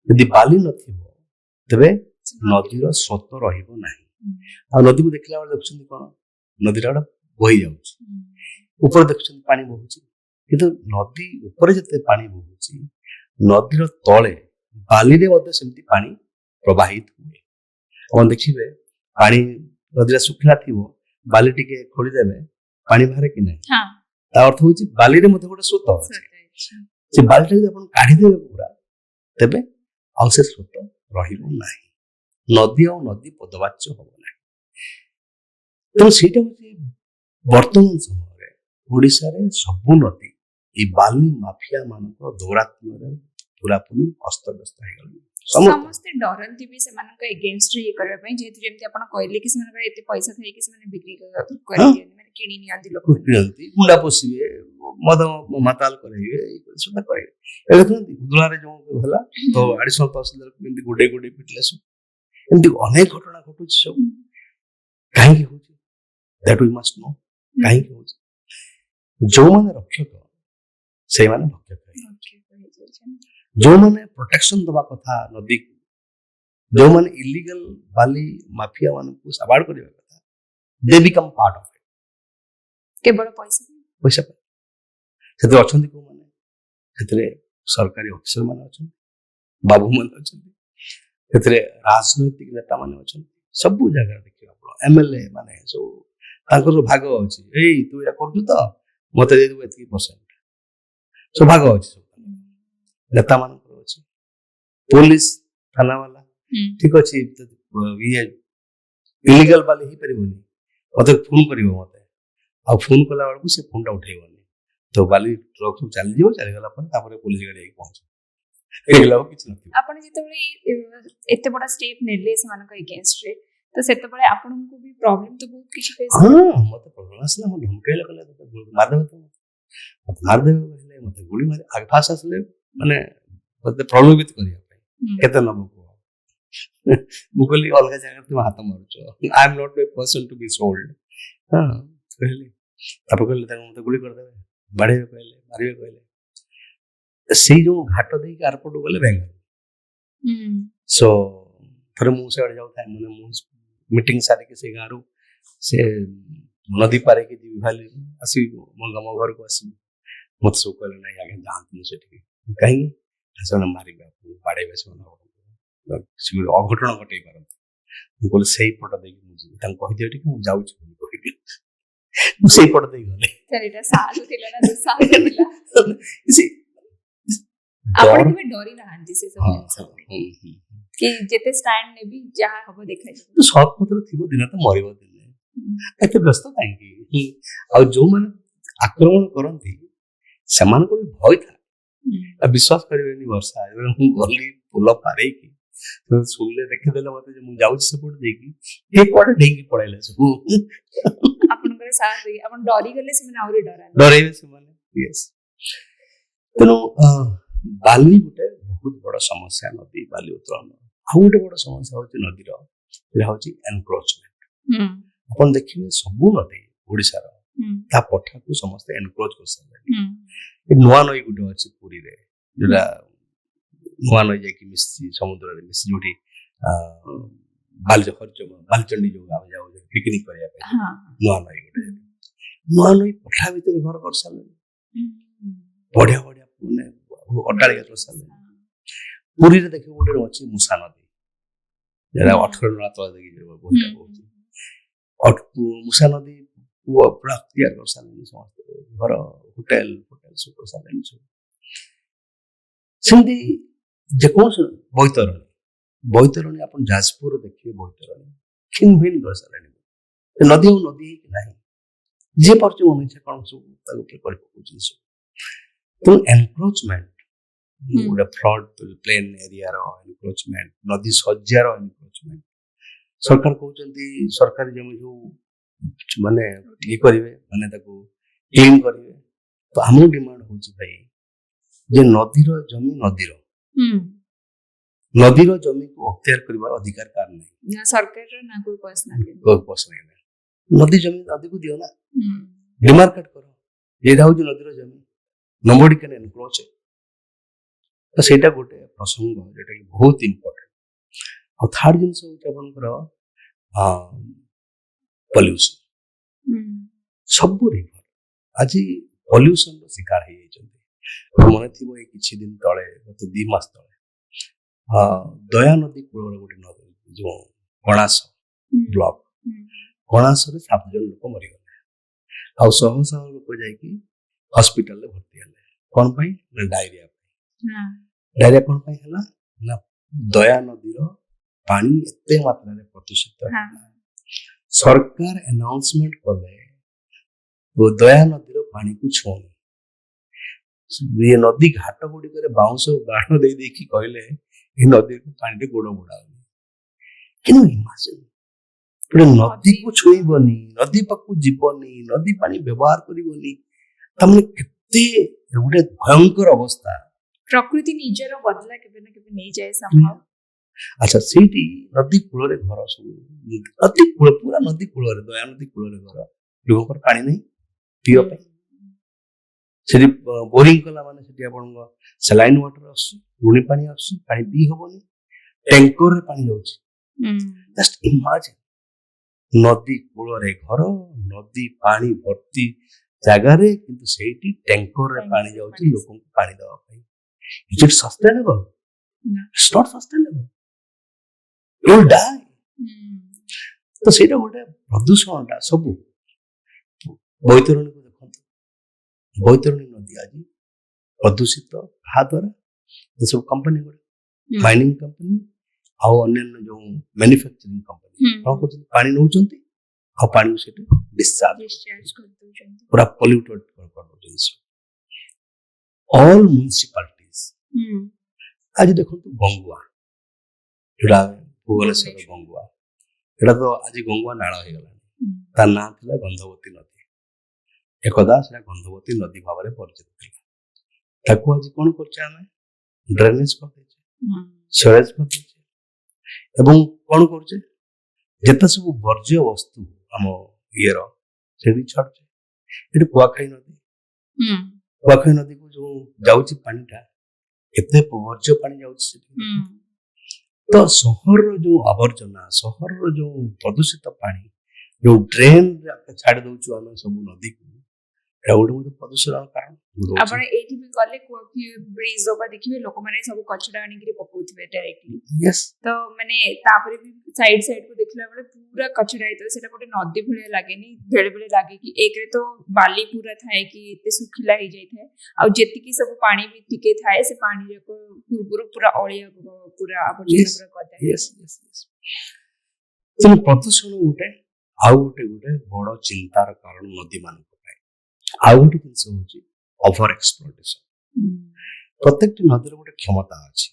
यदि बाली नथिबो तबे नदीर स्रोत रहिबो नाही आ नदी को देखला बेले देखछंती कोन नदीरा बही जाउछि ऊपर देखछंती पानी बहुछि किंतु नदी ऊपर जते पानी बहुछि नदीर तळे बाली रे मध्ये सेमती पानी प्रवाहित हुए अपन देखिबे पानी नदीरा सुखला थिबो बाली टिके खोली देबे पानी बाहर कि नै हां ता अर्थ होछि बाली रे मध्ये गोटे स्रोत अछि से बाली रे अपन काढी देबे पूरा तबे आ से स्रोत रहिबो नाही नदी और नदी पदवाच्य हो ना तो सेटा होछि वर्तमान समय रे ओडिसा रे सब नदी ई बाली माफिया मानको दौरात्म्य रे पूरा पूरी अस्तव्यस्त हो गल समस्त डरंती भी सेमानक अगेंस्ट ये करबा पई जेतु जेमति आपण कहले कि सेमानक एते पैसा थाई कि सेमाने बिक्री कर दियन माने किनी नियंती लोक किनती गुंडा पोसिबे मद माताल करइबे सुदा करे ए देखंती उदला रे जो होला तो 800 तहसीलदार केंती गोडे गोडे पिटले सब एमती अनेक घटना घटुछ सब काहे कि होछि दैट वी मस्ट नो काहे कि होछि जो माने रक्षक से माने भक्षक जो माने प्रोटेक्शन दबा कथा नदी को जो माने इलीगल बाली माफिया मान को सबाड़ करबा कथा they become part of it केवल पैसा सेते अछंती को माने सेते सरकारी ऑफिसर मान अछंती बाबू मान अछंती ସେଥିରେ ରାଜନୈତିକ ନେତା ମାନେ ଅଛନ୍ତି ସବୁ ଜାଗାରେ ଦେଖିବେ ଆପଣ MLA ମାନେ ସବୁ ତାଙ୍କର ଭାଗ ଅଛି ଏଇ ତୁ ଏଇଟା କରୁଛୁ ତ ମତେ ଦେଇଦେବୁ ଏତିକି ପରସେଣ୍ଟ ସବୁ ଭାଗ ଅଛି ସବୁ ନେତା ମାନଙ୍କର ଅଛି ପୋଲିସ ଥାନା ବାଲା ଠିକ ଅଛି ଇଏ ଇଲିଗାଲ ବାଲି ହେଇପାରିବନି ମତେ ଫୋନ କରିବ ମତେ ଆଉ ଫୋନ କଲା ବେଳକୁ ସେ ଫୋନ ଟା ଉଠେଇବନି ତ ବାଲି ଟ୍ରକ୍ ସବୁ ଚାଲିଯିବ ଚାଲିଗଲା ପରେ ତାପରେ ପୋଲିସ ଗାଡି ହେଇକି ପହଞ୍ଚିବ ହେଇଗଲା ଆଉ କିଛି ନଥିବ ଆପଣ ଯେତେବେଳେ ଏତେ ବଡ ଷ୍ଟେପ ନେଲେ ସେମାନଙ୍କ ଏଗେନ୍ଷ୍ଟରେ ତ ସେତେବେଳେ ଆପଣଙ୍କୁ ବି ପ୍ରୋବ୍ଲେମ ତ ବହୁତ କିଛି ଫେସ୍ ମତେ ପ୍ରୋବ୍ଲେମ ଆସିଲା ମୁଁ ଧମକେଇଲେ କହିଲେ ମାରିଦେବେ ତ ମତେ ମାରିଦେବେ କହିଲେ ମତେ ଗୁଳି ମାରି ଆଗ ଫାଷ୍ଟ ଆସିଲେ ମାନେ ମତେ ପ୍ରଲୋଭିତ କରିବା ପାଇଁ କେତେ ନବ କୁହ ମୁଁ କହିଲି ଅଲଗା ଜାଗାରେ ତୁମେ ହାତ ମାରୁଛ I am not a person to be sold ହଁ କହିଲି ତାପରେ କହିଲେ ତାକୁ ମତେ ଗୁଳି କରିଦେବେ ବାଡ଼େଇବେ କହିଲେ ମାରିବେ କହିଲେ ସେଇ ଯୋଉ ଘାଟ ଦେଇକି ଆରପଟୁ ଗଲେ ବେଙ୍ଗାଲୁରୁ ସୋ ଥରେ ମୁଁ ସେଆଡେ ଯାଉଥାଏ ମାନେ ମୁଁ ମିଟିଂ ସାରିକି ସେ ଗାଁରୁ ସେ ନଦୀ ପାରିକି ଯିବି ଭାଲି ଆସିବି ମୋ ଘରକୁ ଆସିବି ମତେ ସବୁ କହିଲେ ନାଇଁ ଆଜ୍ଞା ଯାଆନ୍ତୁନି ସେଠିକି କାହିଁକି ସେମାନେ ମାରିବେ ବାଡ଼େଇବେ ସେମାନେ ଅଘଟଣ ଘଟେଇ ପାରନ୍ତି ମୁଁ କହିଲି ସେଇ ପଟ ଦେଇକି ମୁଁ ଯିବି ତାଙ୍କୁ କହିଦିଅ ଟିକେ ମୁଁ ଯାଉଛି ବୋଲି କହିଲି ମୁଁ ସେଇ ପଟ ଦେଇକି ଗଲି ଆପଣ କେବେ ଡରି ନାହାନ୍ତି ସେ ସବୁ କି ଯେତେ ଷ୍ଟାଣ୍ଡ ନେବି ଯାହା ହବ ଦେଖାଯିବ ସତ ପତ୍ର ଥିବ ଦିନ ତ ମରିବ ଦିନେ ଏତେ ବ୍ୟସ୍ତ କାହିଁକି ଆଉ ଯୋଉମାନେ ଆକ୍ରମଣ କରନ୍ତି ସେମାନଙ୍କୁ ବି ଭୟ ଥାଏ ବିଶ୍ୱାସ କରିବେନି ବର୍ଷା ମୁଁ ଗଲି ପୋଲ ପାରେଇକି ଶୁଣିଲେ ଦେଖିଦେଲେ ମତେ ଯେ ମୁଁ ଯାଉଛି ସେପଟେ ଦେଇକି ଏ କୁଆଡେ ଡେଇଁକି ପଳେଇଲେ ସବୁ ଆପଣଙ୍କର ସାହସ ଦେଖି ଆପଣ ଡରିଗଲେ ସେମାନେ ଆହୁରି ଡରେଇବେ ସେମାନେ ତେଣୁ ବାଲି ଗୋଟେ ବହୁତ ବଡ ସମସ୍ୟା ନଦୀ ବାଲି ଉତ୍ତୋଳନ ଆଉ ଗୋଟେ ବଡ ସମସ୍ୟା ହଉଛି ନଦୀର ସେଟା ହଉଛି ଏନକ୍ରୋଚମେଣ୍ଟ ଆପଣ ଦେଖିବେ ସବୁ ନଦୀ ଓଡିଶାର ତା ପଠାକୁ ସମସ୍ତେ ଏନକ୍ରୋଚ କରିସାରିଲେଣି ନୂଆ ନଈ ଗୋଟେ ଅଛି ପୁରୀରେ ଯୋଉଟା ନୂଆ ନଈ ଯାଇକି ମିଶିଛି ସମୁଦ୍ରରେ ମିଶି ଯୋଉଠି ବାଲିଚଣ୍ଡୀ ଯୋଉ ଆମେ ଯାଉ ପିକନିକ କରିବା ପାଇଁ ନୂଆ ନଈ ଗୋଟେ ନୂଆ ନଈ ପଠା ଭିତରେ ଘର କରିସାରିଲେଣି ବଢିଆ ବଢିଆ ମାନେ ଅଟ୍ଟାଳିକା କରିସାରିଲେଣି ପୁରୀରେ ଦେଖିବ ଗୋଟେ ଅଛି ମୂଷା ନଦୀ ଯେଟା 18 ନଳା ତଳ ଦେଇକି ମୂଷା ନଦୀ ପୁରା କ୍ଲିୟର କରିସାରିଲେଣି ସମସ୍ତେ ଘର ହୋଟେଲ ସବୁ କରିସାରିଲେଣି ସବୁ ସେମିତି ଯେକୌଣସି ବୈତରଣୀ ଆପଣ ଯାଜପୁର ଦେଖିବେ ବୈତରଣୀ ଖିନ୍ ଭିନ୍ କରିସାରିଲେଣି ନଦୀ ଆଉ ନଦୀ ହେଇକି ନାହିଁ ଯିଏ ପାରୁଛି ମନୁଷ୍ୟ କଣ ସବୁ ତାକୁ ଉପରେ କରି ପକଉଛି ସବୁ ତେଣୁ ଏନକ୍ରୋଚମେଣ୍ଟ ଗୋଟେ ଫ୍ଲଡ ପ୍ଲେନ୍ ଏରିଆର ଏନକ୍ରୋଚମେଣ୍ଟ ନଦୀ ଶଯ୍ୟାର ଏନକ୍ରୋଚମେଣ୍ଟ ସରକାର କହୁଛନ୍ତି ସରକାରୀ ଜମି ଯୋଉ ମାନେ ଇଏ କରିବେ ମାନେ ତାକୁ କ୍ଲିନ୍ କରିବେ ତ ଆମ ଡିମାଣ୍ଡ ହଉଛି ଭାଇ ଯେ ନଦୀର ଜମି ନଦୀର ଜମିକୁ ଅକ୍ତିଆର କରିବାର ଅଧିକାର କାର ନାହିଁ ନଦୀ ଜମି ନଦୀକୁ ଦିଅ ନା ଡିମାର୍କେଟ କର ଏଇଟା ହଉଛି ନଦୀର ଜମି ନମ୍ବଡି କ୍ୟାନ୍ ଏନକ୍ରୋଚ ତ ସେଇଟା ଗୋଟେ ପ୍ରସଙ୍ଗ ଯୋଉଟା କି ବହୁତ ଇମ୍ପୋର୍ଟାଣ୍ଟ ଆଉ ଥାର୍ଡ ଜିନିଷ ହଉଛି ଆପଣଙ୍କର ପଲ୍ୟୁସନ ସବୁ ରିଭର ଆଜି ପଲ୍ୟୁସନର ଶିକାର ହେଇଯାଇଛନ୍ତି ମନେ ଥିବ ଏଇ କିଛି ଦିନ ତଳେ ଗତ 2 ମାସ ତଳେ ଦୟା ନଦୀ କୂଳରେ ଗୋଟେ ନଦୀ ଯୋଉ କଣାସ ବ୍ଲକ କଣାସରେ 7 ଜଣ ଲୋକ ମରିଗଲେ ଆଉ ଶହ ଶହ ଲୋକ ଯାଇକି ହସ୍ପିଟାଲରେ ଭର୍ତ୍ତି ହେଲେ କଣ ପାଇଁ ନା ଡାଇରିଆ କଣ ପାଇଁ ହେଲା ନା ଦୟା ନଦୀର ପାଣି ଏତେ ମାତ୍ରାରେ ପ୍ରଦୂଷିତ ହେଲା ସରକାର ଆନାଉନ୍ସମେଣ୍ଟ କଲେ ଦୟା ନଦୀର ପାଣିକୁ ଛୁଉଁନି ଇଏ ନଦୀ ଘାଟ ଗୁଡିକରେ ବାଉଁଶ ବାଣ ଦେଇକି କହିଲେ ଏ ନଦୀକୁ ପାଣିରେ ଗୋଡ ବୁଡାଉନି କିନ୍ତୁ ଇମାଜିନ ଗୋଟେ ନଦୀକୁ ଛୁଇଁବନି ନଦୀ ପାଖକୁ ଯିବନି ନଦୀ ପାଣି ବ୍ୟବହାର କରିବନି ତାମାନେ କେତେ ଗୋଟେ ଭୟଙ୍କର ଅବସ୍ଥା ପ୍ରକୃତି ନିଜର ବଦଲା କେବେ ନା କେବେ ନେଇଯାଏ ଆଚ୍ଛା ସେଇଠି ନଦୀ କୂଳରେ ଘର ସବୁ ନଦୀ କୂଳ ପୁରା ନଦୀ କୂଳରେ ଦୟା ନଦୀ କୂଳରେ ଘର ଲୋକଙ୍କର ପାଣି ନାହିଁ ପିଇବା ପାଇଁ ସେଠି ବୋରିଂ କଲା ମାନେ ସେଠି ଆପଣଙ୍କ ସାଲାଇନ୍ ୱାଟର ଆସୁଛି ଲୁଣି ପାଣି ଆସୁଛି ପାଣି ପିଇ ହବନି ଟ୍ୟାଙ୍କରରେ ପାଣି ଯାଉଛି ଜଷ୍ଟ ଇମାଜିନ ନଦୀ କୂଳରେ ଘର ନଦୀ ପାଣି ଭର୍ତ୍ତି ଜାଗାରେ କିନ୍ତୁ ସେଇଠି ଟ୍ୟାଙ୍କରରେ ପାଣି ଯାଉଛି ଲୋକଙ୍କୁ ପାଣି ଦେବା ପାଇଁ is it sustainable? It's not sustainable. you will die. ତ ସେଇଟା ଗୋଟେ ପ୍ରଦୂଷଣଟା ସବୁ ବୈତରଣୀକୁ ଦେଖନ୍ତୁ, ବୈତରଣୀ ନଦୀ ଆଜି ପ୍ରଦୂଷିତ କାହା ଦ୍ୱାରା? ସବୁ କମ୍ପାନୀ ଗୁଡା, ମାଇନିଂ କମ୍ପାନୀ ଆଉ ଅନ୍ୟାନ୍ୟ ଯୋଉ ମ୍ୟାନୁଫ୍ୟାକ୍ଚରିଂ କମ୍ପାନୀ କଣ କରୁଛନ୍ତି, ପାଣି ନେଉଛନ୍ତି ଆଉ ପାଣିକୁ ସେଠି ଡିସଚାର୍ଜ କରିଦଉଛନ୍ତି, ପୁରା ପଲ୍ୟୁଟେଡ୍ କରିଦଉଛନ୍ତି। ଅଲ୍ ମ୍ୟୁନିସିପାଲିଟିଜ ଆଜି ଦେଖନ୍ତୁ, ଗଙ୍ଗୁଆ ଯୋଉଟା ଭୁବନେଶ୍ୱର ଗଙ୍ଗୁଆ, ଏଇଟା ତ ଆଜି ଗଙ୍ଗୁଆ ନାଳ ହେଇଗଲାଣି। ତା ନାଁ ଥିଲା ଗନ୍ଧବତୀ ନଦୀ। ଏକଦା ସେଟା ଗନ୍ଧବତୀ ନଦୀ ଭାବରେ ପରିଚିତ ଥିଲା। ତାକୁ ଆଜି କଣ କରୁଛେ, ଆମେ ଡ୍ରେନେଜ କରିଦେଇଛେ, ସିୱେଜ କରିଦେଇଛେ ଏବଂ କଣ କରୁଛେ, ଯେତେ ସବୁ ବର୍ଜ୍ୟ ବସ୍ତୁ ଆମ ଇଏର ସେଠି ଛାଡୁଛେ। ଏଠି କୁଆଖାଇ ନଦୀ, କୁଆଖାଇ ନଦୀକୁ ଯୋଉ ଯାଉଛି ପାଣିଟା, କେତେ ବର୍ଜ୍ୟ ପାଣି ଯାଉଛି ସେଠି। ତ ସହରର ଯୋଉ ଆବର୍ଜନା, ସହରର ଯୋଉ ପ୍ରଦୂଷିତ ପାଣି ଯୋଉ ଡ୍ରେନରେ ଛାଡି ଦଉଛୁ ଆମେ ସବୁ ନଦୀକୁ, ଏଇଟା ଗୋଟେ ଗୋଟେ ପ୍ରଦୂଷଣ କାରଣ। ଆପଣ ଏଇଠି ବି ଗଲେ କୋଉଠି ବ୍ରିଜ ଉପରେ ଦେଖିବେ ଲୋକମାନେ ସବୁ କଚରା ଆଣିକି ପକଉଥିବେ ଡାଇରେକ୍ଟଲି। ତ ମାନେ ତାପରେ ବି ସାଇଡ କୁ ଦେଖିଲା ବେଳେ ପୁରା କଚରା ହେଇଥିବ, ସେଟା ଗୋଟେ ନଦୀ ଭଳିଆ ଲାଗେନି। ବେଳେ ବେଳେ ଲାଗେ କି ଏକରେ ତ ବାଲି ପୁରା ଥାଏ କି ଏତେ ଶୁଖିଲା ହେଇଯାଇଥାଏ, ଆଉ ଯେତିକି ସବୁ ପାଣି ବି ଟିକେ ଥାଏ, ସେ ପାଣି ଯାକ ପୂର୍ବରୁ ପୁରା ଅଳିଆ ପୁରା ଆବର୍ଜନା ପୁରା କରିଥାଏ। ପ୍ରଦୂଷଣ ଗୋଟେ ଆଉ ଗୋଟେ ବଡ ଚିନ୍ତାର କାରଣ ନଦୀ ମାନଙ୍କ ପାଇଁ। ଆଉ ଗୋଟେ ଜିନିଷ ହଉଛି ଓଭର ଏକ୍ସପ୍ଲଏଟେସନ। ପ୍ରତ୍ୟେକଟି ନଦୀର ଗୋଟେ କ୍ଷମତା ଅଛି,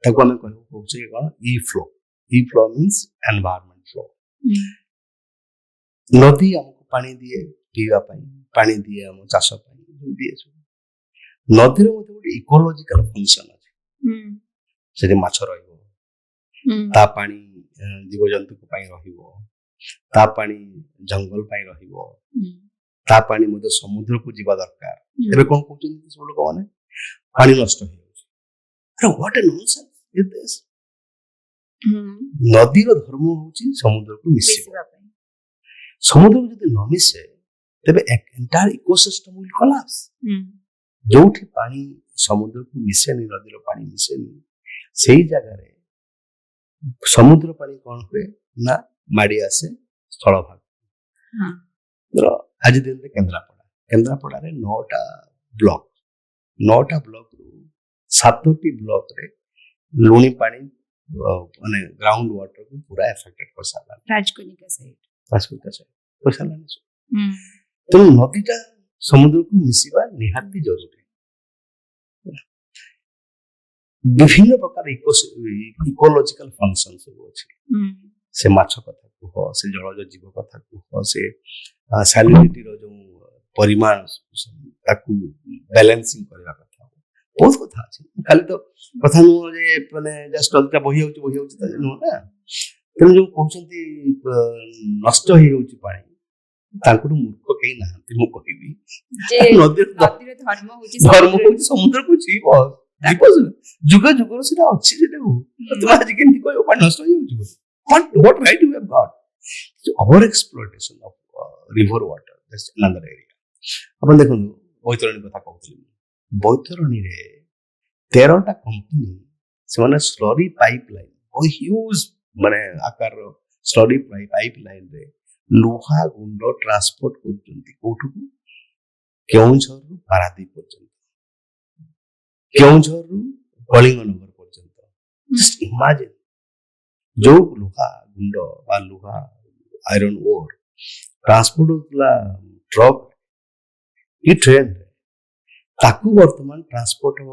ତାକୁ ଆମେ କହୁଛେ କଣ, ଇ ଫ୍ଲୋ। ଇ ଫ୍ଲୋ ମିନ୍ସ ଏନଭାୟରନମେଣ୍ଟ ଫ୍ଲୋ। ନଦୀ ଆମକୁ ପାଣି ଦିଏ ପିଇବା ପାଇଁ, ପାଣି ଦିଏ ଆମ ଚାଷ ପାଇଁ, ଦିଏ ସବୁ। ନଦୀର ମଧ୍ୟ ଗୋଟେ ଇକୋଲୋଜିକାଲ ଫଙ୍କସନ ଅଛି। ସେଠି ମାଛ ରହିବ, ତା ପାଣି ଜୀବଜନ୍ତୁଙ୍କ ପାଇଁ ରହିବ, ତା ପାଣି ଜଙ୍ଗଲ ପାଇଁ ରହିବ, ତା ପାଣି ମଧ୍ୟ ସମୁଦ୍ରକୁ ଯିବା ଦରକାର। ଏବେ କଣ କହୁଛନ୍ତି ସବୁ ଲୋକମାନେ, ପାଣି ନଷ୍ଟ ହେଇଯାଉଛି। What a nonsense is this? ନଦୀର ଧର୍ମ ହଉଛି ସମୁଦ୍ରକୁ ମିଶିବା। ସମୁଦ୍ରକୁ ଯଦି ନ ମିଶେ ତେବେ ଏଣ୍ଟାୟାର ଇକୋସିଷ୍ଟମ ୱିଲ୍ କୋଲାପ୍ସ। ଯୋଉଠି ପାଣି ସମୁଦ୍ରକୁ ମିଶେନି, ନଦୀର ପାଣି ମିଶେନି, ସେଇ ଜାଗାରେ ସମୁଦ୍ର ପାଣି କଣ ହୁଏ ନା ମାଡି ଆସେ ସ୍ଥଳଭାଗ। ଆଜି ଦିନରେ କେନ୍ଦ୍ରାପଡାରେ 9ଟା ବ୍ଲକ, 9ଟା ବ୍ଲକରୁ 7ଟି ବ୍ଲକରେ ଲୁଣି ପାଣି ମାନେ ଗ୍ରାଉଣ୍ଡ ୱାଟରକୁ ପୁରା ଏଫେକ୍ଟେଡ କରିସାରିଲାଣି। ରାଜକନିକା ସାଇଡ କରିସାରିଲାଣି। ତେଣୁ ନଦୀଟା ସମୁଦ୍ରକୁ ମିଶିବା ନିହାତି ଜରୁରୀ। ବିଭିନ୍ନ ପ୍ରକାର ଇକୋଲୋଜିକାଲ ଫଙ୍କସନ ସବୁ ଅଛି। ସେ ମାଛ କଥା କୁହ, ସେ ଜଳଜ ଜୀବ କଥା କୁହ, ସେ ସାଲିନିଟିର ଯୋଉ ପରିମାଣ ତାକୁ ବାଲାନ୍ସିଂ କରିବା କଥା, ବହୁତ କଥା ଅଛି। ଖାଲି ତ କଥା ନୁହଁ ଯେ ମାନେ ଜଷ୍ଟ ନଦୀଟା ବହି ଯାଉଛି ତ ନୁହଁ ନା। ତେଣୁ ଯୋଉ କହୁଛନ୍ତି ନଷ୍ଟ ହେଇଯାଉଛି ପାଣି, ତାଙ୍କଠୁ ମୂର୍ଖ କେହି ନାହାନ୍ତି। ମୁଁ କହିବି ନଦୀର ଧର୍ମ ହଉଛି ସମୁଦ୍ରକୁ ଯିବ। ଯୁଗ ଯୁଗରୁ ସେଟା ଅଛି। ସେଟାକୁ ତୁମେ ଆଜି କେମିତି କହିବ ପାଣି ନଷ୍ଟ ହେଇଯାଉଛି ବୋଲି? What right you have got? Over exploitation of river water, that's another area. ଆପଣ ଦେଖନ୍ତୁ, ବୈତରଣୀ କଥା କହୁଥିଲି। ବୈତରଣୀରେ 13ଟା କମ୍ପାନୀ, ସେମାନେ ସ୍ଲରି ପାଇପ ଲାଇନ, ହ୍ୟୁଜ ମାନେ ଆକାରର ସ୍ଲରି ପାଇପ ଲାଇନରେ ଲୁହା ଗୁଣ୍ଡ ଟ୍ରାନ୍ସପୋର୍ଟ କରୁଛନ୍ତି। କୋଉଠୁକୁ? କେଉଁଝରରୁ ପାରାଦୀପ ପର୍ଯ୍ୟନ୍ତ, କେଉଁଝରରୁ କଳିଙ୍ଗନଗର ପର୍ଯ୍ୟନ୍ତ। ଜଷ୍ଟ ଇମାଜିନ, ଯୋଉ ଲୁହା ଗୁଣ୍ଡ ବା ଲୁହା ଆଇରନ୍ ଓର ଟ୍ରାନ୍ସପୋର୍ଟ ହଉଥିଲା ଟ୍ରକ୍ କି ଟ୍ରେନରେ, ତାକୁ ବର୍ତ୍ତମାନ ଟ୍ରାନ୍ସପୋର୍ଟ ହବ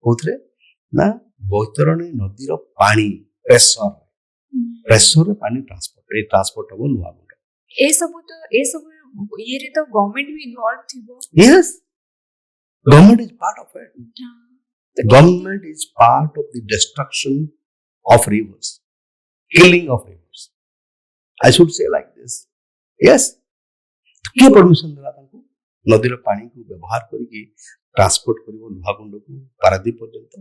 କୋଉଥିରେ ନା ବୈତରଣୀ ନଦୀର ପାଣି ପ୍ରେସରରେ ପାଣି ଟ୍ରାନ୍ସପୋର୍ଟ। ଏଇ ଟ୍ରାନ୍ସପୋର୍ଟ ହବ ଲୁହା ଗୁଣ୍ଡ। ଏସବୁ ଇଏରେ ତ ଗଭର୍ଣ୍ଣମେଣ୍ଟ ବି ଇନଭଲ୍ଭ ଥିବ। Yes, government is part of it. The government is part of the destruction of rivers, killing of rivers. I should say like this. Yes, କିଏ ପରମିଶନ ଦେଲା ତାଙ୍କୁ ନଦୀର ପାଣିକୁ ବ୍ୟବହାର କରିକି ଟ୍ରାନ୍ସପୋର୍ଟ କରିବ ଲୁହା ଗୁଣ୍ଡକୁ ପାରାଦୀପ ପର୍ଯ୍ୟନ୍ତ?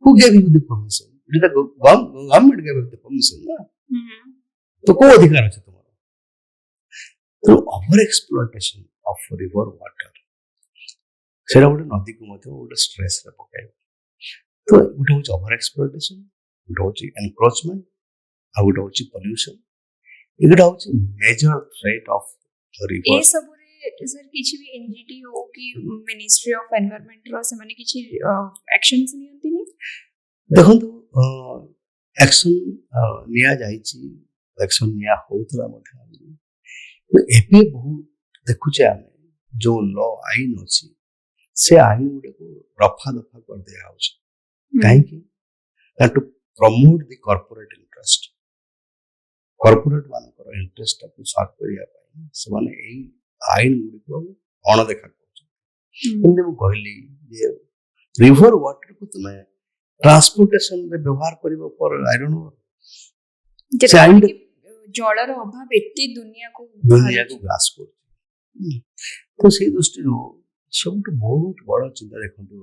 Who gave you the permission? It is the government gave you the permission, ନା? ତ କୋଉ ଅଧିକାର ଅଛି ତୁମର? ତେଣୁ ଓଭର ଏକ୍ସପ୍ଲଏଟେସନ ଅଫ ରିଭର ୱାଟର, ସେଇଟା ଗୋଟେ ନଦୀକୁ ମଧ୍ୟ ଗୋଟେ ଷ୍ଟ୍ରେସରେ ପକାଇବ। तो गोटे हूँ ओवर एक्सप्लोटेशन, गोटे हूँ एनक्रोचमेंट, आ गोटे हूँ पॉल्यूशन। एगुड़ा हूँ मेजर थ्रेट ऑफ रिवर। ए सब सर किछि भी एनजीटी हो कि मिनिस्ट्री ऑफ एनवायरनमेंट रो से माने किछि एक्शंस नियंती नि देखंतु एक्शन निया जाइछि, एक्शन निया होतला मध्ये एपे बहुत देखुचे आमे जो लॉ आइन अछि से आइन गुडे को रफा दफा कर दिया होछि। काहे कि to promote the corporate interest, corporate मानकर इंटरेस्ट को सर्व करिया पई से माने एई आइन गुडी को अणदेखा कर। एमते मु कहली जे रिवर वाटर को तुमे ट्रांसपोर्टेशन में व्यवहार करिबो पर आई डोंट नो जे आइन जलर अभाव एते दुनिया को ग्रास कर। तो से दृष्टि सब बहुत बड़ चिंता देखंतु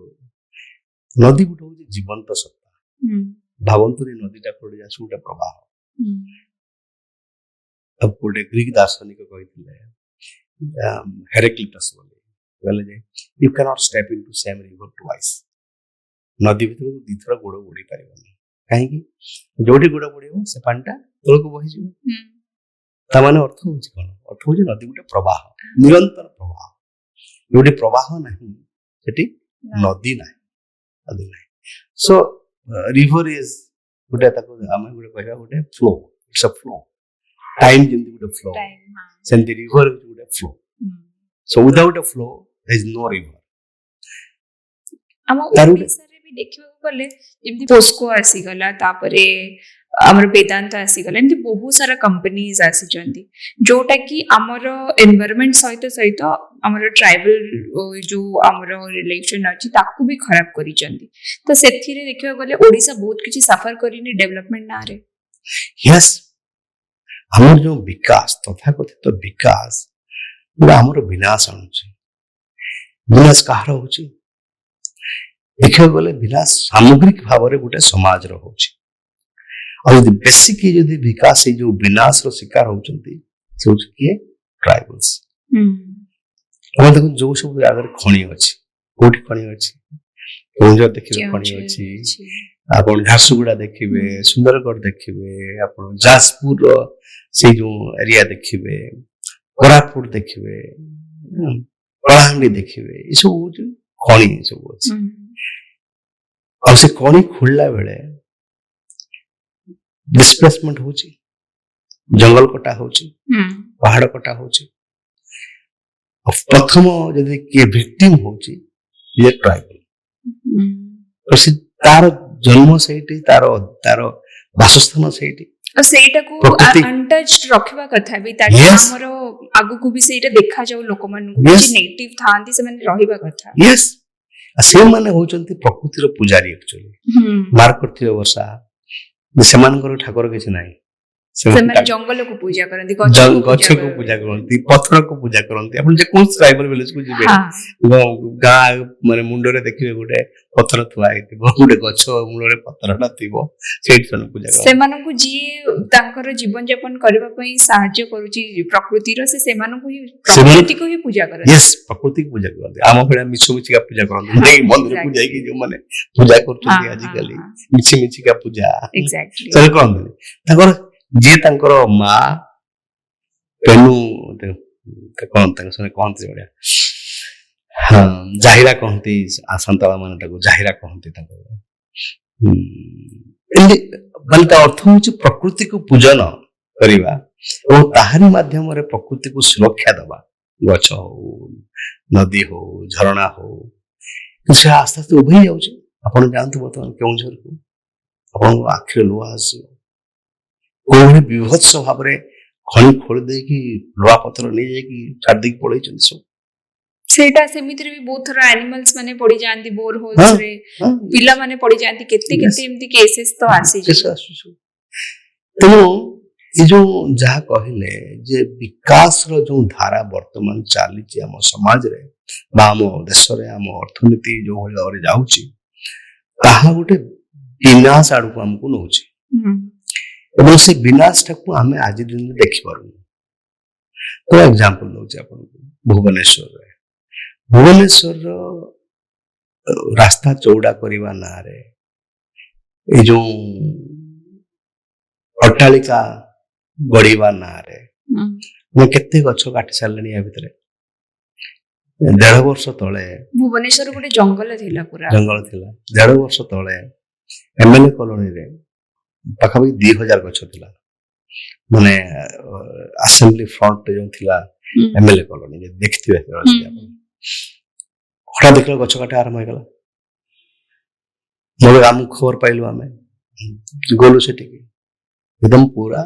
नदी गुटे हूँ जीवंत सत्ता। भावंतु नदीटा पड़ी आस गोटे प्रवाह। अब गोटे ग्रीक दार्शनिक कहते हेराक्लिटस बोले you can not step into same river twice. नदी भीतर दी थर गोड़ बुड़ी पारिबनी, कहीं जोटी गोड़ बुड़ो से पानीटा तल को बही जीव। तामाने अर्थ हूँ कौन? अर्थ हूँ नदी गोटे प्रवाह, निरंतर प्रवाह। जोटी प्रवाह नहीं सेठी नदी ना, नदी ना। सो रिवर इज गोटे ताको आमे गोटे कहबा गोटे flow, it's a flow. Time जेंति गोटे फ्लो सेंति रिवर इज गोटे flow. So without a flow there is no river. हम ओडिसा रे भी देखिबो गले जेमति पोस्को आसी गला, तापरे हमर वेदांत आसी गला, एमति बहुत सारा कंपनीज आसी जंती जोटा कि हमर एनवायरनमेंट सहित सहित हमर ट्राइबल जो हमर रिलेशन अछि ताकू भी खराब करी जंती। तो सेथि रे देखिबो गले ओडिसा बहुत किछि सफर करिनी डेवलपमेंट ना रे। यस, हमर जो विकास तथाकथित विकास पूरा हमर विनाश अनुछि। विनाश कहार होछि देखिबो गले विनाश सामग्रिक भाव रे गोटे समाज रो होछि। और यदि बेसिक यदि विकास है जो विनाश रो शिकार होचंती से होछि के ट्राइबल्स। हम देखो जो सब आगर खणी अछि, कोठी खणी अछि, केउंझर देखिबे खणी अछि, आपण झारसुगुड़ा देखिबे, सुंदरगढ़ देखिबे, आपण जाजपुर रो से जो एरिया देखिबे, कोरापुट देखिबे, कलाहांडी देखिबे, ई सब होछि खणी सब अछि। और से खणी खुलला बेले डिस्प्लेसमेंट होची, जंगल कटा होची, पहाड़ कटा होची। प्रथम यदि के विक्टिम होची ये ट्राइबल। और से तार जन्म सेठी, तार वासस्थान सेठी, और सेटा को अनटच्ड रखबा कथा भी ताकि हमरो आगु को भी सेटा देखा जाऊ लोक मन को जे नेटिव थांती से माने रहिबा कथा। यस, से माने होचंती प्रकृति रो पुजारी एक्चुअली। मार्क करथियो वर्षा सेमानकर ठाकुर किसी नहीं, जंगल को पूजा करती, गछ को पूजा करती, पत्थर को पूजा करती। अपन जे कोन ट्राइबल विलेज को जिबे गाँ माने मुंडो रे देखिबे गोटे पत्थर थुआ हेतिबो, गोटे गछ मूल रे पत्थरटा थिबो, सेठ सन पूजा करती। सेमानन को जी तांकर जीवन यापन करबा पई सहाय्य करूची प्रकृति रो, से सेमानन को ही प्रकृति को ही पूजा करती। यस, प्रकृति को पूजा करती। आम भड़ा मिछु मिछि का पूजा करती नहीं, मंदिर को जाई कि जो माने पूजा करछथि आज काली मिछि मिछि का पूजा। एग्जैक्टली सर कोन ताकर जे तांकर मा पेनु कौन तांकर सने कहते बढिया, हाँ जाहिरा कहती संताला माने ताको जाहिरा कहती तांकर। एंदी बलता अर्थ होची प्रकृति को पूजन करिवा और ताहारी माध्यम रे प्रकृति को सुरक्षा दबा। गछ हो, नदी हो, झरणा हो, से आस्ते आस्ते उभै जाउची। आपण जानतु बर्तमान केउंझर को आपण आखिर लुहा आसी कोई विभत्स भाव रे खणी खोल दे कि लुहा पत्थर नहीं जाए कि छाड़ दे पड़े चन सब सेटा सेमिति रे भी बहुत थरा एनिमल्स माने पड़ी जानती, बोर होल्स रे पिला माने पड़ी जानती, केते केते एमती केसेस तो आसी जे। तो ये जो जहा कहले जे विकास रो जो धारा वर्तमान चाली जे हम समाज रे बा हम देश रे हम अर्थनीति जो होय और जाउची ताहा गोटे विनाश आड़ को हमको नउची। और से विनाश को आम आज दिन में देखी पार। तो एग्जांपल दउची आपन भुवनेश्वर रे, भुवनेश्वर रास्ता चौड़ा करबा ना रे ଏ ଯୋଉ ଅଟ୍ଟାଳିକା ଗଢିବା ନାଁରେ ଆମେ କେତେ ଗଛ କାଟି ସାରିଲେଣି ୟା ଭିତରେ। 1.5 ବର୍ଷ ତଳେ ଭୁବନେଶ୍ୱର ଗୋଟେ ଜଙ୍ଗଲ ଥିଲା, ପୁରା ଜଙ୍ଗଲ ଥିଲା। 1.5 ବର୍ଷ ତଳେ MLA କଲୋନୀରେ ପାଖାପାଖି 2000 ଗଛ ଥିଲା। ମାନେ ଆସେମ୍ବଲି ଫ୍ରଣ୍ଟ ଯୋଉ ଥିଲା MLA କଲୋନୀ ଦେଖିଥିବେ, ହଠାତ୍ ଦେଖିଲା ଗଛ କାଟା ଆରମ୍ଭ ହେଇଗଲା। ମୋର ଆମକୁ ଖବର ପାଇଲୁ, ଆମେ ଗଲୁ ସେଠିକି, ଏକଦମ ପୁରା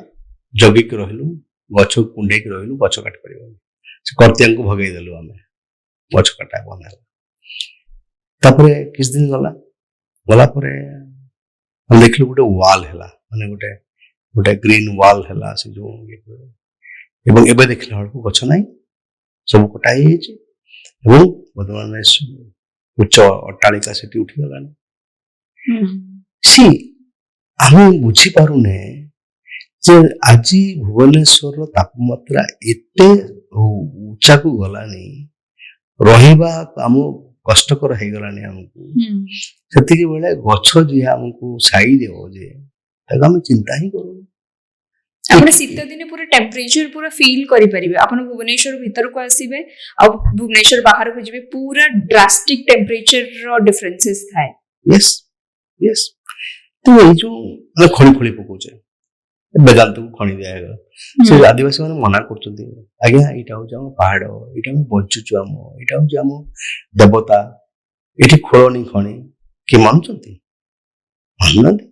ଜଗିକି ରହିଲୁ, ଗଛକୁ କୁଣ୍ଡେଇକି ରହିଲୁ, ଗଛ କାଟି ପାରିବନି। ସେ କର୍ତ୍ତିଆଙ୍କୁ ଭଗେଇଦେଲୁ, ଆମେ ଗଛ କାଟା ବନ୍ଦ ହେଲା। ତାପରେ କିଛି ଦିନ ଗଲା ପରେ ଆମେ ଦେଖିଲୁ ଗୋଟେ ୱାଲ ହେଲା, ମାନେ ଗୋଟେ ଗ୍ରୀନ ୱାଲ ହେଲା ସେ ଯୋଉ, ଏବଂ ଏବେ ଦେଖିଲା ବେଳକୁ ଗଛ ନାହିଁ, ସବୁ କଟା ହେଇଯାଇଛି ଏବଂ ବର୍ତ୍ତମାନ ଉଚ୍ଚ ଅଟ୍ଟାଳିକା ସେଠି ଉଠିଗଲାଣି। ଆମେ ବୁଝିପାରୁନେ ଯେ ଆଜି ଭୁବନେଶ୍ୱରର ତାପମାତ୍ରା ଏତେ ଉଚ୍ଚାକୁ ଗଲାଣି, ରହିବା ଆମ କଷ୍ଟକର ହେଇଗଲାଣି ଆମକୁ। ସେତିକି ବେଳେ ଗଛ ଯିଏ ଆମକୁ ଛାଇ ଦେବ ଯେ, ତାକୁ ଆମେ ଚିନ୍ତା ହିଁ କରୁନୁ। ଆପଣ ଶୀତ ଦିନେ ପୁରା ଟେମ୍ପରେଚର ପୁରା ଫିଲ୍ କରିପାରିବେ। ଆପଣ ଭୁବନେଶ୍ୱର ଭିତରକୁ ଆସିବେ ଆଉ ଭୁବନେଶ୍ୱର ବାହାରକୁ ଯିବେ, ପୁରା ଡ୍ରାଷ୍ଟିକ ଟେମ୍ପରେଚର ଡିଫରେନ୍ସେସ୍ ଥାଏ। ୟେସ୍ ତ ଏଇ ଯୋଉ ଆମେ ଖଣି ପକଉଛେ, ବେଦାନ୍ତକୁ ଖଣି ଦିଆହେଇଗଲା। ସେ ଆଦିବାସୀ ମାନେ ମନା କରୁଛନ୍ତି, ଆଜ୍ଞା ଏଇଟା ହଉଛି ଆମ ପାହାଡ, ଏଇଟା ଆମେ ବଞ୍ଚୁଛୁ, ଏଇଟା ହଉଛି ଆମ ଦେବତା, ଏଠି ଖୋଳନି ଖଣି। କିଏ ମାନୁଛନ୍ତି? ମାନୁନାହାନ୍ତି।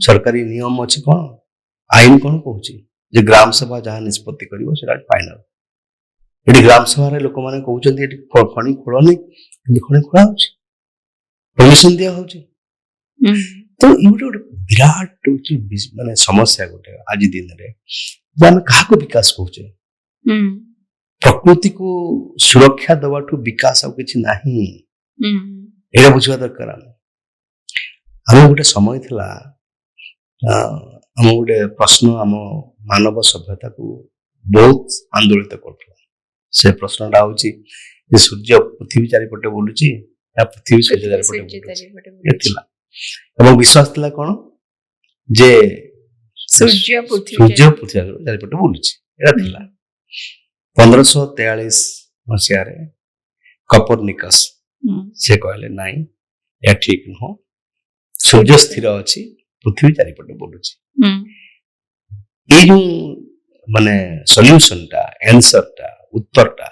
ସରକାରୀ ନିୟମ ଅଛି, କଣ ଆଇନ କଣ କହୁଛି ଯେ ଗ୍ରାମ ସଭା ଯାହା ନିଷ୍ପତ୍ତି କରିବ ସେଟା ଫାଇନାଲ। ଏଠି ଗ୍ରାମ ସଭାରେ ଲୋକମାନେ କହୁଛନ୍ତି ଏଠି ଖଣି ଖୋଳନି, କିନ୍ତୁ ଖଣି ଖୋଳା ହଉଛି, ପରମିଶନ ଦିଆ ହଉଛି। ତ ଏଇ ଗୋଟେ ବିରାଟ ମାନେ ସମସ୍ୟା ଗୋଟେ ଆଜି ଦିନରେ, ଯେ ଆମେ କାହାକୁ ବିକାଶ କହୁଛେ? ପ୍ରକୃତିକୁ ସୁରକ୍ଷା ଦେବାଠୁ ବିକାଶ ଆଉ କିଛି ନାହିଁ, ଏଇଟା ବୁଝିବା ଦରକାର। ଆମ ଗୋଟେ ସମୟ ଥିଲା, ଆମ ଗୋଟେ ପ୍ରଶ୍ନ ଆମ ମାନବ ସଭ୍ୟତାକୁ ବହୁତ ଆନ୍ଦୋଳିତ କରୁଥିଲା। ସେ ପ୍ରଶ୍ନଟା ହଉଛି ଯେ ସୂର୍ଯ୍ୟ ପୃଥିବୀ ଚାରିପଟେ ବୁଲୁଛି ନା ପୃଥିବୀ ସୂର୍ଯ୍ୟ ଚାରିପଟେ ଥିଲା। ଏବଂ ବିଶ୍ୱାସ ଥିଲା କଣ, ଯେ ସୂର୍ଯ୍ୟ ପୃଥିବୀ ଚାରିପଟେ ବୁଲୁଛି, ଏଇଟା ଥିଲା। 1543 ମସିହାରେ କପରନିକସ୍ ସେ କହିଲେ ନାଇଁ, ଏହା ଠିକ ନୁହଁ, ସୂର୍ଯ୍ୟ ସ୍ଥିର ଅଛି, ପୃଥିବୀ ଚାରିପଟେ ବୁଲୁଛି। ଏଇ ଯୋଉ ମାନେ ସଲ୍ୟୁସନଟା, ଆନ୍ସରଟା, ଉତ୍ତରଟା,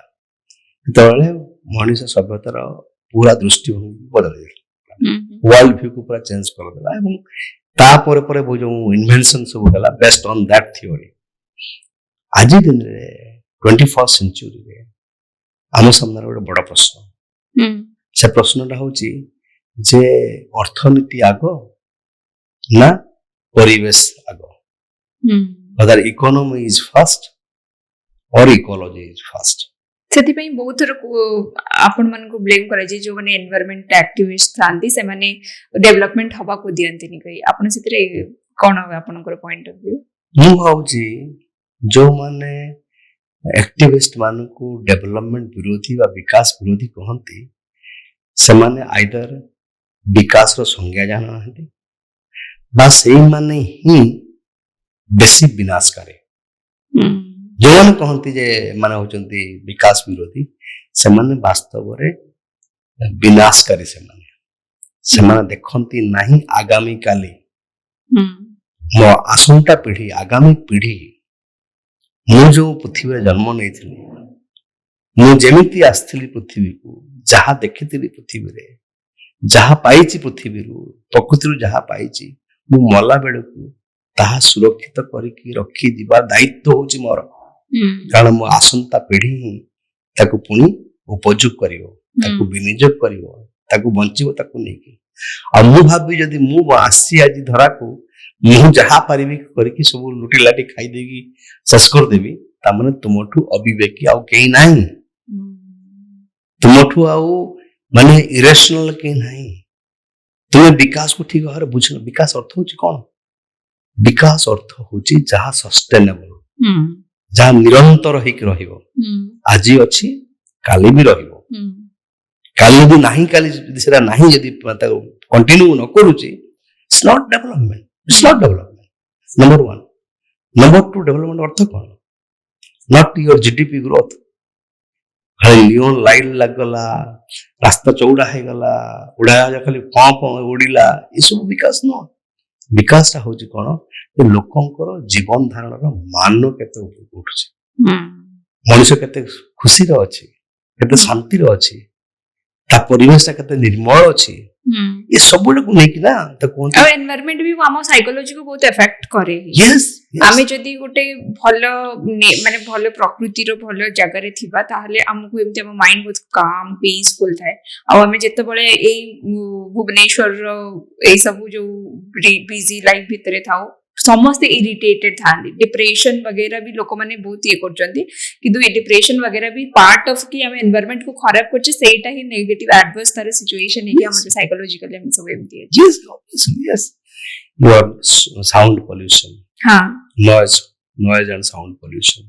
ସେତେବେଳେ ମଣିଷ ସଭ୍ୟତାର ପୁରା ଦୃଷ୍ଟିଭଙ୍ଗୀ ବଦଳେଇଦେଲା, ୱାର୍ଲଡ ଭ୍ୟୁକୁ ପୁରା ଚେଞ୍ଜ କରିଦେଲା। ଏବଂ ତାପରେ ପରେ ଯୋଉ ଇନଭେନସନ ସବୁ ହେଲା ବେସ୍ଡ ଅନ୍ ଦ୍ୟାଟ ଥିଓରି, ଆଜି ଦିନରେ 21st ସେଞ୍ଚୁରୀରେ ଆମ ସାମ୍ନାରେ ଗୋଟେ ବଡ ପ୍ରଶ୍ନ। ସେ ପ୍ରଶ୍ନଟା ହଉଛି ଯେ ଅର୍ଥନୀତି ଆଗ ନା ପରିବେଶ ଆଗ? whether economy is first or ecology is first? ସେଥିପାଇଁ ବହୁତ ଥର ଆପଣ ମାନଙ୍କୁ ବ୍ଲେମ କରାଯାଏ, ଯୋଉମାନେ ଏନଭାୟରମେଣ୍ଟ ଆକ୍ଟିଭିଷ୍ଟ ଥାନ୍ତି ସେମାନେ ଡେଭଲପମେଣ୍ଟ ହବାକୁ ଦିଅନ୍ତିନି କହି। ଆପଣ ସେଥିରେ କଣ ଆପଣଙ୍କର ପଏଣ୍ଟ ଅଫ ଭ୍ୟୁ? ମୁଁ ଭାବୁଛି ଯୋଉମାନେ ଆକ୍ଟିଭିଷ୍ଟ ମାନଙ୍କୁ ଡେଭଲପମେଣ୍ଟ ବିରୋଧୀ ବା ବିକାଶ ବିରୋଧୀ କହନ୍ତି, ସେମାନେ ଆଇଦର ବିକାଶର ସଂଜ୍ଞା ଜାଣିନାହାନ୍ତି ବା ସେଇମାନେ ହିଁ ବେଶୀ ବିନାଶକାରୀ। ଯୋଉମାନେ କହନ୍ତି ଯେ ଏମାନେ ହଉଛନ୍ତି ବିକାଶ ବିରୋଧୀ, ସେମାନେ ବାସ୍ତବରେ ବିନାଶକାରୀ। ସେମାନେ ଦେଖନ୍ତି ନାହିଁ ଆଗାମୀ କାଲି, ମୋ ଆସନ୍ତା ପିଢି, ଆଗାମୀ ପିଢି, ମୁଁ ଯୋଉ ପୃଥିବୀରେ ଜନ୍ମ ନେଇଥିଲି, ମୁଁ ଯେମିତି ଆସିଥିଲି ପୃଥିବୀକୁ, ଯାହା ଦେଖିଥିଲି ପୃଥିବୀରେ, ଯାହା ପାଇଛି ପୃଥିବୀରୁ, ପ୍ରକୃତିରୁ ଯାହା ପାଇଛି, ମୁଁ ମଲା ବେଳକୁ ତାହା ସୁରକ୍ଷିତ କରିକି ରଖିଯିବା ଦାୟିତ୍ୱ ହଉଛି ମୋର। କାରଣ ମୋ ଆସନ୍ତା ପିଢି ହିଁ ତାକୁ ପୁଣି ଉପଯୋଗ କରିବ, ତାକୁ ବିନିଯୋଗ କରିବ, ତାକୁ ବଞ୍ଚିବ ତାକୁ ନେଇକି। ଆଉ ମୁଁ ଭାବି ଯଦି ମୁଁ ଆସିଛି ଆଜି ଧରାକୁ, ମୁଁ ଯାହା ପାରିବି କରିକି ସବୁ ଲୁଟି ଲାଟି ଖାଇଦେଇକି ଶେଷ କରିଦେବି, ତାମାନେ ତୁମଠୁ ଅବିବେକୀ ଆଉ କେହି ନାହିଁ, ତୁମଠୁ ଆଉ ମାନେ ଇରେସନାଲ କେହି ନାହିଁ। ତୁମେ ବିକାଶକୁ ଠିକ ଭାବରେ ବୁଝିନ। ବିକାଶ ଅର୍ଥ ହଉଛି କଣ? ବିକାଶ ଅର୍ଥ ହଉଛି ଯାହା ସଷ୍ଟେନେବଲ, ଯାହା ନିରନ୍ତର ହେଇକି ରହିବ। ଆଜି ଅଛି, କାଲି ବି ରହିବ। କାଲି ଯଦି ନାହିଁ, କାଲି ଯଦି ସେଟା ନାହିଁ, ଯଦି କଣ୍ଟିନ୍ୟୁ ନ କରୁଛି, It's not development. It's not development. Number one. Number two, development अर्थ कौन? Not your GDP growth. खाली नियन लाइट लगला, रास्ता चौड़ा है गला, उड़ाया खाली पंप उड़िला, ये सब विकास न. विकास टा होची कौन? ये लोकंकर जीवन धारण रो मान केते उठुची. मनुष्य केते खुशी रो अछि, केते शांति रो अछि, ता परिवेश ता केते निर्मल अछि. ये सब को नहीं कि ना तो कौन और एनवायरनमेंट भी हम साइकोलॉजी को बहुत इफेक्ट करे. यस आमे जदी गोटे भलो माने भलो प्रकृति रो भलो जगह रे थिबा ताहले हमको एमते हम माइंड बहुत काम पीसफुल थाए. आ हमें जते बळे ए भुवनेश्वर रो ए सब जो बिजी लाइफ भितरे थाओ समस्त इरिटेटेड थांदी. डिप्रेशन वगैरह भी लोक माने बहुत ये करजंती किंतु ये डिप्रेशन वगैरह भी पार्ट ऑफ कि हम एनवायरनमेंट को खराब करछे सेटा ही नेगेटिव एडवर्स तरह सिचुएशन है कि हम साइकोलॉजिकली हम सब एमती है. yes obviously yes your sound pollution हां noise and sound pollution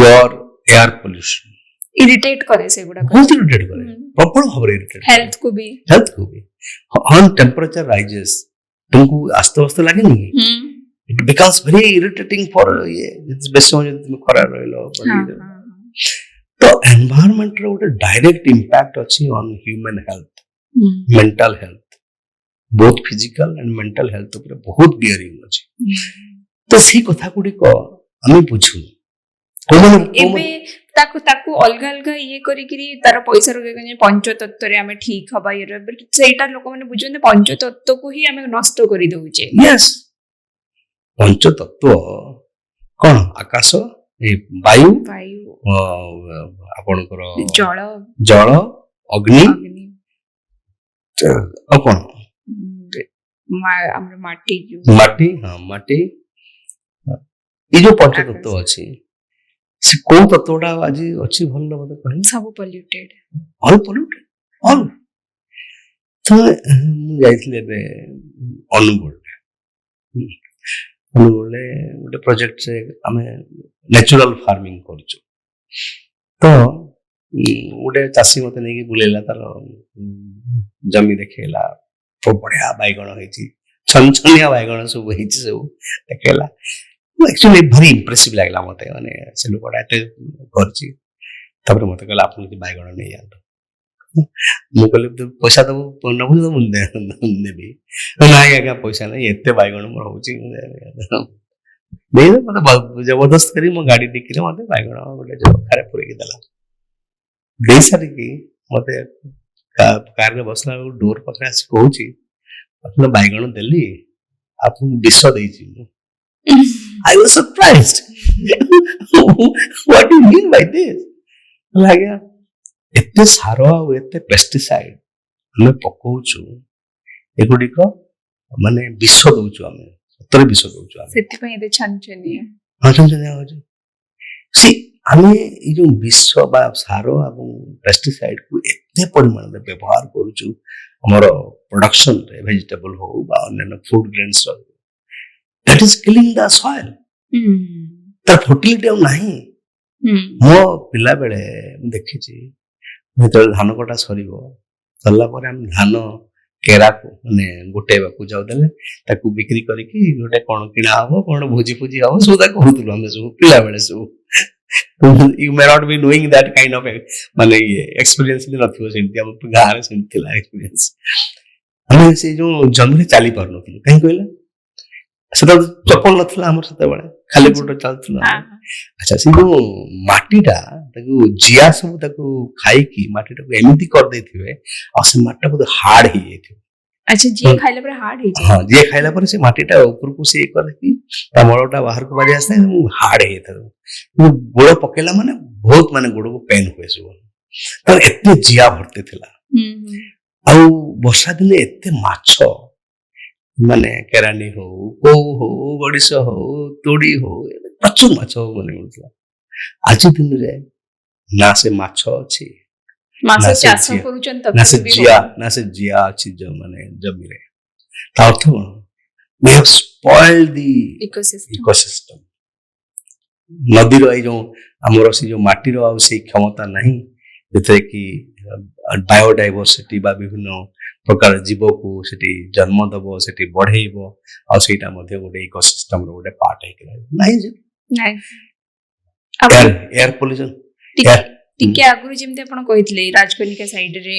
your air pollution irritate करे से गुडा बहुत इरिटेट करे प्रॉपर खबर इरिटेट हेल्थ को भी on temperature rises तुमको आस्ते आस्ते लगे नहीं it becomes very irritating for ये बेस हो तुम खरा रहलो. तो एनवायरनमेंट रो ଗୋଟେ डायरेक्ट इंपैक्ट अछि on human health, mental health, both physical and mental health ऊपर बहुत बियरिंग अछि. तो सी कथा गुडी को हम बुझु एबे ताकू अलगा अलगा ये करी करी तार पैसा रोगे पंचतत्व रे हमें ठीक हबा ये सेटा लोक माने बुझुंदे पंचतत्व को ही हमें नष्ट करी दउचे. यस पंचतत्व कौन? आकाश, वायु, आपणकर जल, अग्नि कौन माटी माटी ये जो पंचतत्व अच्छी से को तत्वटा आज अच्छी भल मत कह सब पोल्यूटेड ऑल तो मु जाइथिले बे अनुगुण गोटे प्रोजेक्ट से आम नेचुरल फार्मिंग करछु. तो गोटे चाषी मत नहीं बुलेला तार जमी देखेला तो बढ़िया बैगण होइछि छनछनिया बैगण सब होइछि सब देखेला. एक्चुअली भारी इंप्रेसिव लागला मते माने से लोकटा एते करछि. तबरे मते कहला आपन कि बैगण नहीं आलो मु कहले पैसा दबो नबु तो मुंदे नेबी नाही आगा पैसा नहीं एते बैगण मोर होछि नहीं मते जबरदस्त करी मो गाड़ी डिक्की रे मते बैगण गोटे जो खरे पुरे के दला देई सारी की मते कार रे बसला डोर पकड़ा आसी कहूची अपन बैगण देली आपन विष देइची. I was surprised. What do you mean by this? लगे एते सारो आ एते पेस्टिसाइड हमें पकोचु एगुडिक माने विष दउचु हमें सतरे विष दउचु हमें सेति पय एते छनछनिया हां छनछनिया होची. सी हमें ई जो विष बा सारो एवं पेस्टिसाइड को एते परिमाण में व्यवहार करूचु हमर प्रोडक्शन रे वेजिटेबल हो बा अन्य फूड ग्रेन्स रो that is killing the soil. तर फर्टिलिटी नहीं. मो पिला बेले देखिछि तो धान कटा सरीबो सरला पर हम धान केरा को माने गोटे बाकू जाउ देले ताकू बिक्री करिकि गोटे कोन किना हबो कोन भोजी फुजी हबो सोदा कहउतलु हम सब पिला बेले सब. You may not be knowing that kind of माने ये एक्सपीरियंस नि नथिबो सेंती हम गारे सेंतीला एक्सपीरियंस. हम से जो जंगल चाली परनथलु कहीं कहला सेटा चप्पल नथला हमर सते बळे खाली गोटे चलथला. अच्छा से जो माटीटा ताकू जिया सब ताकू खाई की माटीटा को एमिति कर देथिबे आ से माटीटा बहुत हार्ड ही जेथिबे. अच्छा जिया खाइला पर हार्ड ही हां जिया खाइला पर से माटीटा ऊपर को से कर की ता मळटा बाहर को बारी आसे हार्ड हे था. वो गोड़ पकेला माने बहुत माने गोड़ को पेन हुए सब त एते जिया भरते थिला. आ वर्षा दिन एते माछो माने केरानी हो को हो गडिस हो तोड़ी हो प्रचुर माछ माने मिलला. आज दिन रे ना से माछ अछि माछ चाष करूचन तब ना से जिया अछि जो माने जमी रे ता अर्थ we have spoiled the ecosystem. नदी रो जो हमरो से जो माटी रो से क्षमता नहीं जते कि बायोडाइवर्सिटी बा विभिन्न प्रकार जीव को सेठी जन्म दबो सेठी बढ़ेइबो आ सेटा मध्ये गोटे इकोसिस्टम रो गोटे पार्ट है कि नहीं जे ନାଇଁ एयर पोल्यूशन एयर ଟିକେ ଆଗରୁ ଯେମିତି ଆପଣ କହିଥିଲେ ରାଜକନିକା ସାଇଡରେ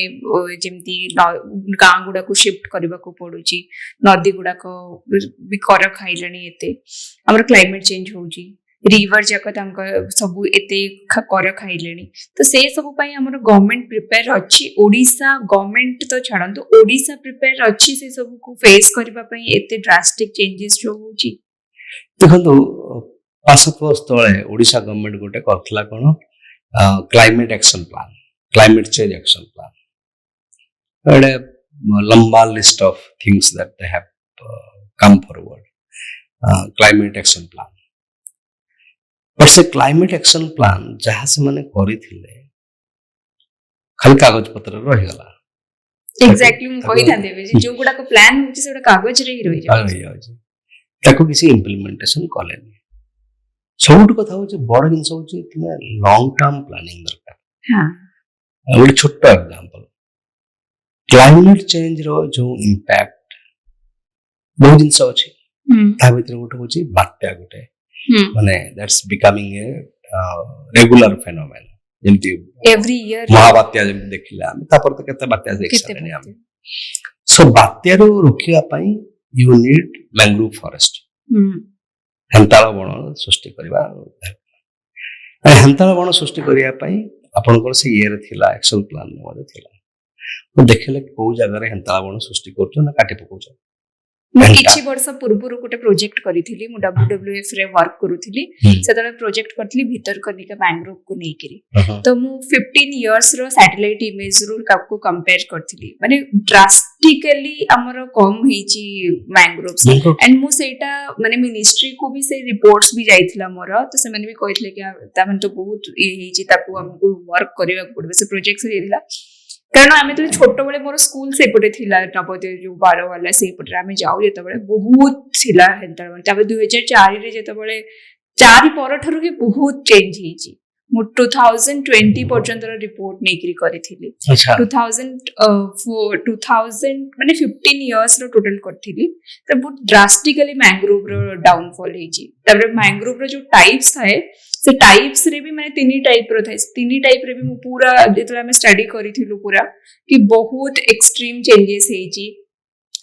ଯେମିତି ଗାଁ ଗୁଡାକୁ ସିଫ୍ଟ କରିବାକୁ ପଡୁଛି ନଦୀ ଗୁଡାକ ବି କର ଖାଇଲାଣି ଏତେ ଆମର କ୍ଲାଇମେଟ ଚେଞ୍ଜ ହଉଛି रिवर जाक सब एते कर खाइले तो से सब आमर गवर्नमेंट प्रिपेयर अच्छी ओडिशा गवर्नमेंट तो छाड़ू ओडिशा प्रिपेयर अच्छी से सब को फेस करने एते ड्रास्टिक चेंजेस जो होची देखो 5 वर्ष तले ओडिशा गवर्नमेंट गोटे करथला कोन climate action plan climate change action plan एडे लंबा list of things that they have come forward climate action plan but से क्लाइमेट एक्शन प्लान जहाँ से माने करी थिले खाली कागज पत्र रही गला एग्जैक्टली हम कहि था देबे जो गुडा को प्लान होची सेटा कागज रे ही रही जाय ताको किसी इंप्लीमेंटेशन कलेनी सबुठ कथा होची बड़ जिंस होची तुमे लॉन्ग टर्म प्लानिंग दरकार हां एक छोटा एग्जांपल क्लाइमेट चेंज रो जो इंपैक्ट बहुत जिंस होची ता भीतर गोटे होची बात्या गोटे माने that's becoming a regular phenomenon जेंति एवरी ईयर महाबात्या जेंति देखिला हम तापर तो केते बात्या देख सकने हम सो बात्या रो रोकिया पई यू नीड मैंग्रोव फॉरेस्ट हेंताळ बण सृष्टि करबा हेंताळ बण सृष्टि करिया पई आपनकर से ईयर थिला एक्शन प्लान मध्ये थिला तो देखले को जगह रे हेंताळ बण सृष्टि करतो ना काटे पकोछ किछि वर्ष पूर्व गोटे प्रोजेक्ट करिथिली मु WWF रे वर्क करूथिली सेतले प्रोजेक्ट करथिली भीतर कनिका मैंग्रोव को नै करी तो मु 15 इयर्स रो सैटेलाइट इमेज रो काको कंपेयर करथिली माने ड्रास्टिकली हमर कम हेची मैंग्रोव्स एंड मु सेटा माने मिनिस्ट्री को भी से रिपोर्ट्स भी जाइथिला मोर तो से माने भी कहितले कि ता माने तो बहुत हेची ताको हमको वर्क करबा पड़बे से प्रोजेक्ट से देला कारण आम जो छोट बड़े मोर स्कूल से पटे थिला नवोदय जो 12 वाला से पटे आम जाऊ जत बहुत थिला हेंता 2004 रे जत 4 पर ठरु के बहुत चेंज हेची मु 2020 पर्यंत रिपोर्ट नेकरी करिथिली 2000 माने 15 इयर्स रो टोटल करथिली त बहुत ड्रास्टिकली मैंग्रोव रो डाउनफॉल हेची तबरे मैंग्रोव रो जो टाइप्स है से टाइप्स रे भी माने 3 टाइप रो थाय 3 टाइप रे भी मु पूरा जेतला हम स्टडी करिथिलु पूरा कि बहुत एक्सट्रीम चेंजेस हेची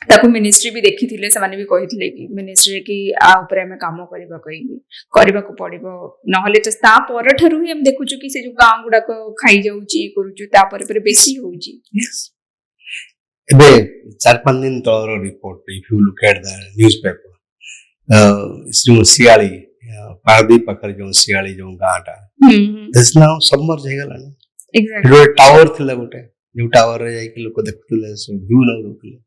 ताको मिनिस्ट्री भी देखिथिले से माने भी कहिथिले कि मिनिस्ट्री की आ ऊपर हम काम करबा को पड़िबो नहले तो ता पर ठरु ही हम देखुछु कि से जो गां गुडा को खाई जाउची करूछु ता पर बेसी होउची एबे 4-5 दिन तळर report if you look at the newspaper सियाली पारदी पकर जो सियाली जो गांटा दिस नाउ सबमर्ज हे गलानी एग्जैक्टली टावर थिला गोटे जो टावर रे जाई कि लोक देखुले सो व्यू न देखुले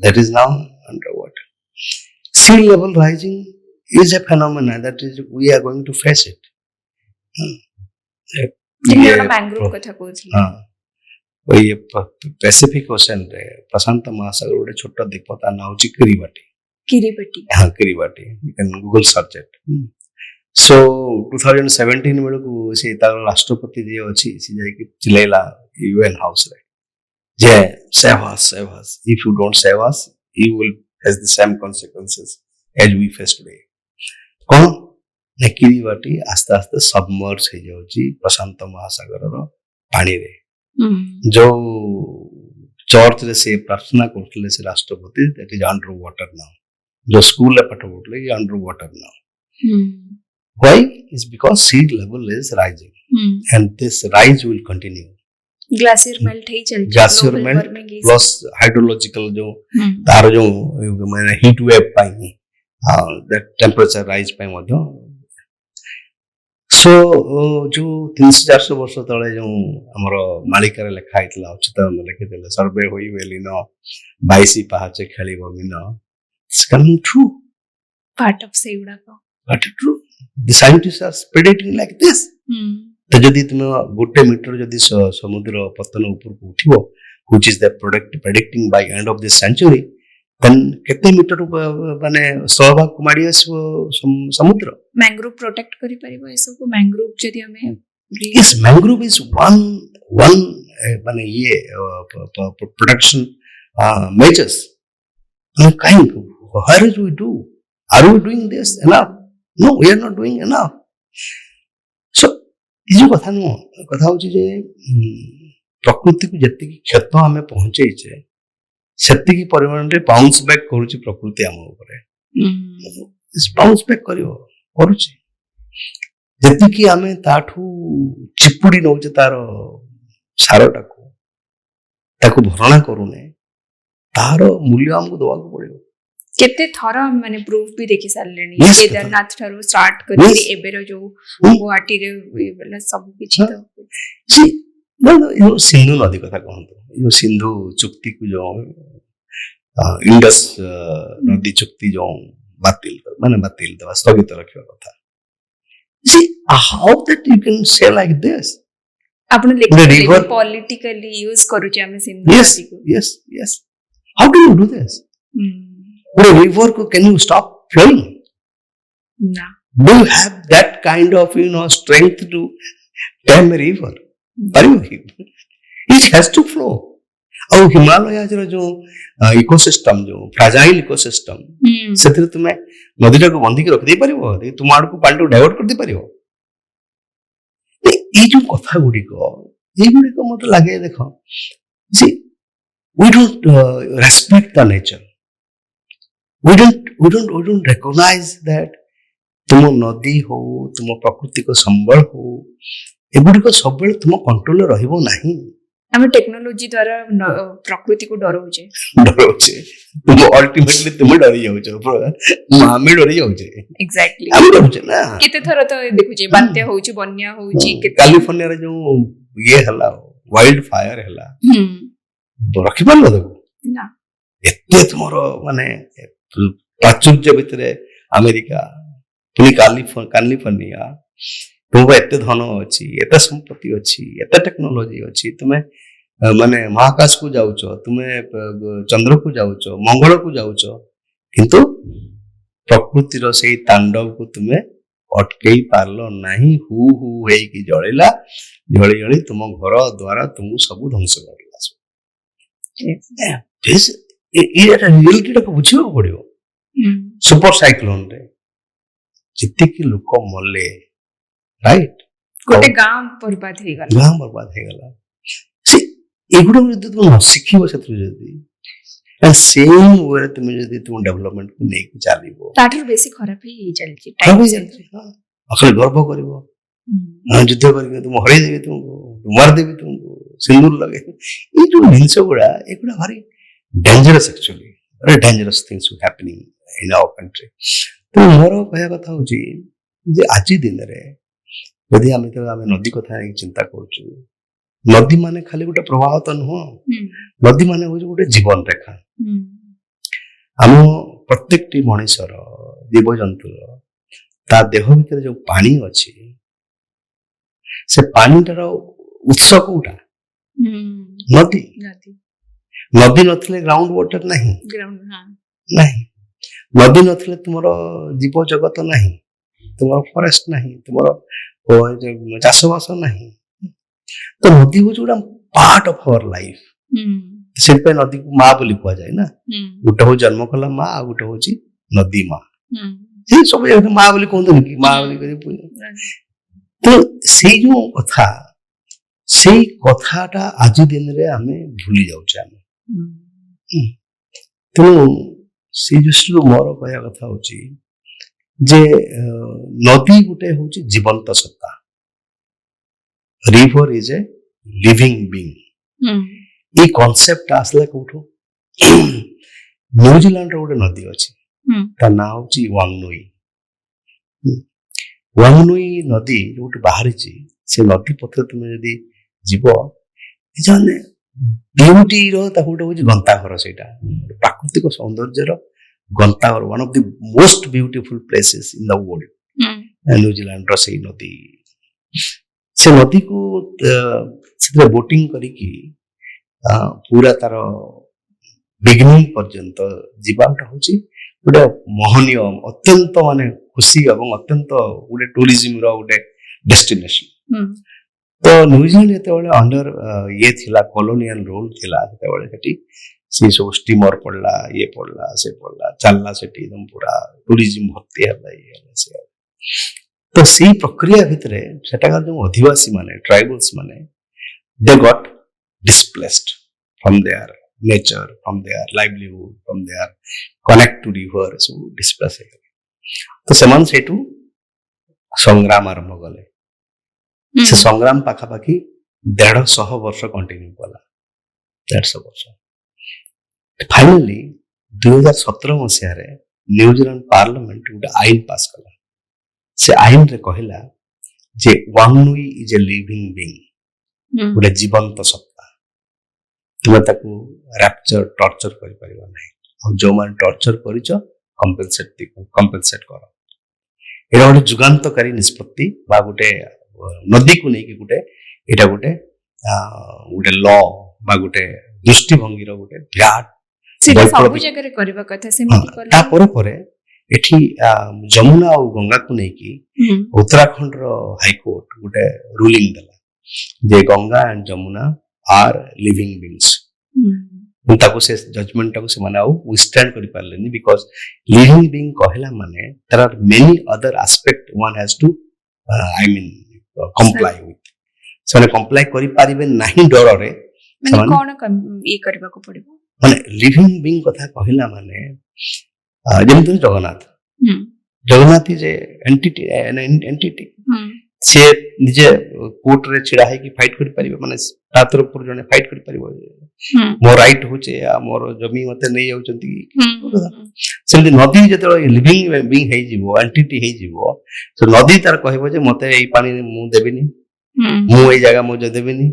that is now underwater sea level rising is a phenomena that is we are going to face it ये मैंग्रोव कथा कहथि हां ओए पैसिफिक ओशन रे प्रशांत महासागर गोटे छोटा द्वीप ता नाउ ची किरीबाटी हां Kiribati you can google search it so 2017 बेलकू से तार राष्ट्रपति जे अछि से जाय कि चिलेला UN हाउस रे Yeah, save us. If you don't save us, you will face the same consequences as we face today. कौन नेकिरी बाटी आस्ते आस्ते सबमर्ज हो जाउची प्रशांत महासागर रो पानी रे जो चर्च रे से प्रार्थना करथले से राष्ट्रपति that is under water now जो स्कूल ले पाठ पढले under water now why is because sea level is rising and this rise will continue glacier melt है चल ग्लेशियर मेल्ट प्लस हाइड्रोलॉजिकल जो तार जो माने हीट वेव पाई दैट टेंपरेचर राइज पाई मध्य सो जो 300-400 वर्ष तळे जो हमर मालिका रे लिखा आइतला उचितम लिखि देले सर्वे होई वेली न 22 पहाचे खेलिबो mean it's coming true part of सेउडा को but true the scientists are predicting like this तो जदि तुम गोटे मीटर जदि समुद्र पतन ऊपर को उठिबो which is the predicting by end of this century then केते मीटर माने सहभाग को माडी आसबो समुद्र मैंग्रोव प्रोटेक्ट करि परिबो ए सब को मैंग्रोव जदि हमें यस मैंग्रोव इज वन माने ये production measures kind what is we do are we doing this enough no we are not doing enough so ये जो कथा होची जे प्रकृति को जति क्षत आमे पहुंचेइछे सेति की परिमाण रे बाउंस बैक करूची प्रकृति हम ऊपर इस बाउंस बैक करूची जति की आमे ताठू चिपुड़ी नौचे तार सारटाको ताको भरणा करूने तार मूल्य हमको दवा को पड़ियो केते थरा माने प्रूफ भी देखि सारलेनी Yes, केदारनाथ थारो स्टार्ट करी Yes. एबेरो जो गुवाहाटी रे बेला सब किछि हाँ. तो जी no यो सिंधु नदी कथा कहंतो यो सिंधु चुक्ति को जो इंडस नदी चुक्ति जो बातिल दवा स्थगित रखियो कथा जी how that you can say like this आपण The लेकिन river- पॉलिटिकली यूज करूचे हमें सिंधु yes नदी को yes how do you do this the river ko can you stop flowing ना do you have that kind of strength to dam a river it has to flow और हिमालय जो ecosystem जो fragile ecosystem से तुम नदी को बंधी रखी दे पारिबो तुम आड़ को पानी डाइवर्ट कर दे पारिबो ये जो कथा गुड़िक मत लगे देख सी we don't respect the nature we don't recognize that तुम नदी हो तुम प्रकृति को संबल हो एगुड़िक सब तुम कंट्रोल रहिबो नहीं हमें टेक्नोलॉजी द्वारा प्रकृति को डराउचे डरोचे तुम अल्टीमेटली तुम डरी जाउछ मामे डरी जाउछ एग्जैक्टली हम डरुछ ना केते थरा तो देखुचे बात्या होउची बन्या होउची केते कैलिफोर्निया रे जो ये हला वाइल्ड फायर हला रखि पारलो देखो ना एते तुमरो माने प्राचुर्य भितरे अमेरिका पुनी कैलिफोर्निया तुमको एते धन अछि एते संपत्ति अछि एते टेक्नोलॉजी अछि तुमे माने महाकाश को जाउछ तुमे चंद्र को जाउछ मंगल को जाउछ किंतु प्रकृति रो सेही तांडव को तुमे अटकेई पारलो नाही हु हेई की जळेला जळी जळी तुम घर द्वारा तुमको सब ध्वंस करला दिस ये रियलिटी को बुझियो पड़ियो सुपर साइक्लोन रे जिते की लोक मले राइट गोटे गांव बर्बाद हे गला गांव बर्बाद हे गला सी एगुडा जदी तुम न सिखिबो सेत्र जदी एंड सेम वे तुम जदी तुम डेवलपमेंट को नै के चालिबो ताठर बेसी खराब ही चलची टाइम टाइम से अखले गर्व करिवो ना युद्ध करके तुम हरै देबे तुमको मार देबे तुमको सिंदूर लगे ये जो हिंसा गुड़ा एगुडा भारी dangerous actually very dangerous things happening in our country तो मोर कहया कथा होची जे आजि दिन रे यदि आम नदी कथा चिंता करुचु नदी माने खाली गोटे प्रवाह तो नुह नदी माने हूँ गोटे जीवन रेखा आम प्रत्येक मनुष्यर जीव जंतुर ता देह भीतर जो पानी अच्छी से पानीटार उत्स कोटा नदी नदी नथिले ग्राउंड वाटर नहीं नहीं नदी नथिले तुमर जीव जगत नहीं तुमर फॉरेस्ट नहीं तुमर चाषबास नहीं तो नदी हूँ गोटे पार्ट ऑफ आवर लाइफ से नदी को माँ बोली कह जाए ना गोटे हूँ जन्म कला माँ आ गोटे हूँ नदी माँ सब जगह माँ बोली कहते कि माँ बोली तो से जो कथा से कथाटा आज दिन रे आमे भूली जाउछे आमे तेणु से दृष्टि मोर कहया कथा होची जे नदी गोटे हूँ जीवंत सत्ता river is a living being ये कॉन्सेप्ट आसला कोठो न्यूजीलैंड रो गोटे नदी अछि ता ना होची वांगनुई वांगनुई नदी गोटे बाहरी छी से नदी पथ तुम यदि जीव जाने ब्यूटी रो ता गोटे होची गंताघर सेटा प्राकृतिक सौंदर्य रो गंताघर one of the most beautiful places in the world New Zealand रो से नदी को से बोटिंग करिकी पूरा तार बिगिनिंग पर्यंत जीवाटा होची गोटे मोहनीय अत्यंत माने खुशी एवं अत्यंत गोटे टूरिज्म रो गोटे डेस्टिनेशन तो न्यूजीलैंड ଯେତେବେଳେ ଅଣ୍ଡର ଇଏ ଥିଲା କଲୋନିଆଲ ରୁଲ ଥିଲା ସେତେବେଳେ ସେଠି ସେ ସବୁ ଷ୍ଟିମର ପଡିଲା ଇଏ ପଡିଲା ସେ ପଡିଲା ଚାଲିଲା ସେଠି एकदम ପୁରା ଟୁରିଜିମ ଭର୍ତ୍ତି ହେଲା ଇଏ ହେଲା ସେ ହେଲା। ତ ସେଇ ପ୍ରକ୍ରିୟା ଭିତରେ ସେଠାକାର ଯୋଉ ଅଧିବାସୀ ମାନେ ଟ୍ରାଇବାଲ୍ସ ମାନେ ଦେ got displaced from their nature, from their livelihood, from their connect to river ସବୁ displace ହେଇଗଲେ। ତ ସେମାନେ ସେଇଠୁ ସଂଗ୍ରାମ ଆରମ୍ଭ କଲେ। ସେ ସଂଗ୍ରାମ ପାଖାପାଖି 150 ବର୍ଷ କଣ୍ଟିନ୍ୟୁ କଲା। 150 ବର୍ଷ। ଫାଇନାଲି 2017 ମସିହାରେ ନ୍ୟୁଜିଲାଣ୍ଡ ପାର୍ଲାମେଣ୍ଟ ଗୋଟେ ଆଇନ ପାସ୍ କଲା। ସେ ଆଇନରେ କହିଲା ଯେ ୱାନୁଇ ଇଜ ଏ ଲିଭିଂ ବିଙ୍ଗ, ଗୋଟେ ଜୀବନ୍ତ ସତ୍ତା। ତୁମେ ତାକୁ ରାପଚର ଟର୍ଚର କରିପାରିବ ନାହିଁ। ଆଉ ଯୋଉମାନେ ଟର୍ଚର କରିଛ କମ୍ପେନସେଟ କର। ଏଇଟା ଗୋଟେ ଯୁଗାନ୍ତକାରୀ ନିଷ୍ପତ୍ତି ବା ଗୋଟେ ନଦୀକୁ ନେଇକି ଏଇଟା ଗୋଟେ ଲ ବା ଗୋଟେ ଦୃଷ୍ଟିଭଙ୍ଗୀର ଗୋଟେ ବିରାଟ ସବୁ ଜାଗାରେ କରିବା କଥା ସେମିତି କଲେ। ତାପରେ ପରେ ଏଠି ଯମୁନା ଆଉ ଗଙ୍ଗାକୁ ନେଇକି ଉତ୍ତରାଖଣ୍ଡର ହାଇକୋର୍ଟ ଗୋଟେ ରୁଲିଂ ଦେଲା ଯେ Ganga and Yamuna are living beings. ତାକୁ ସେ ଜଜମେଣ୍ଟଟାକୁ ସେମାନେ ଆଉ ୱିଥଷ୍ଟାଣ୍ଡ କରିପାରିଲେନି ବିକଜ ଲିଭିଂ ବିଙ୍ଗ କହିଲା ମାନେ there are many other aspect one has to comply with. ସେମାନେ କମ୍ପ୍ଲାଏ କରିପାରିବେ ନାହିଁ ଡରରେ କଣ ଇଏ କରିବାକୁ ପଡିବ। ମାନେ ଲିଭିଂ ବିଙ୍ଗ କଥା କହିଲା ମାନେ ଯେମିତି ଜଗନ୍ନାଥ ଇଜ ଏଣ୍ଟିଟି। ସେ ନିଜେ କୋର୍ଟରେ ଛିଡା ହେଇକି ଫାଇଟ୍ କରିପାରିବେ, ମାନେ ତା ତରଫରୁ ଜଣେ ଫାଇଟ୍ କରିପାରିବ ମୋ ରାଇଟ୍ ହଉଛି ମୋର ଜମି ମତେ ନେଇ ଯାଉଛନ୍ତି। ସେମିତି ନଦୀ ଯେତେବେଳେ ଲିଭିଂ ବିଙ୍ଗ ହେଇଯିବ, ଏଣ୍ଟିଟି ହେଇଯିବ, ନଦୀ ତାର କହିବ ଯେ ମତେ ଏଇ ପାଣି ମୁଁ ଦେବିନି, ମୁଁ ଏଇ ଜାଗା ମୁଁ ଦେବିନି।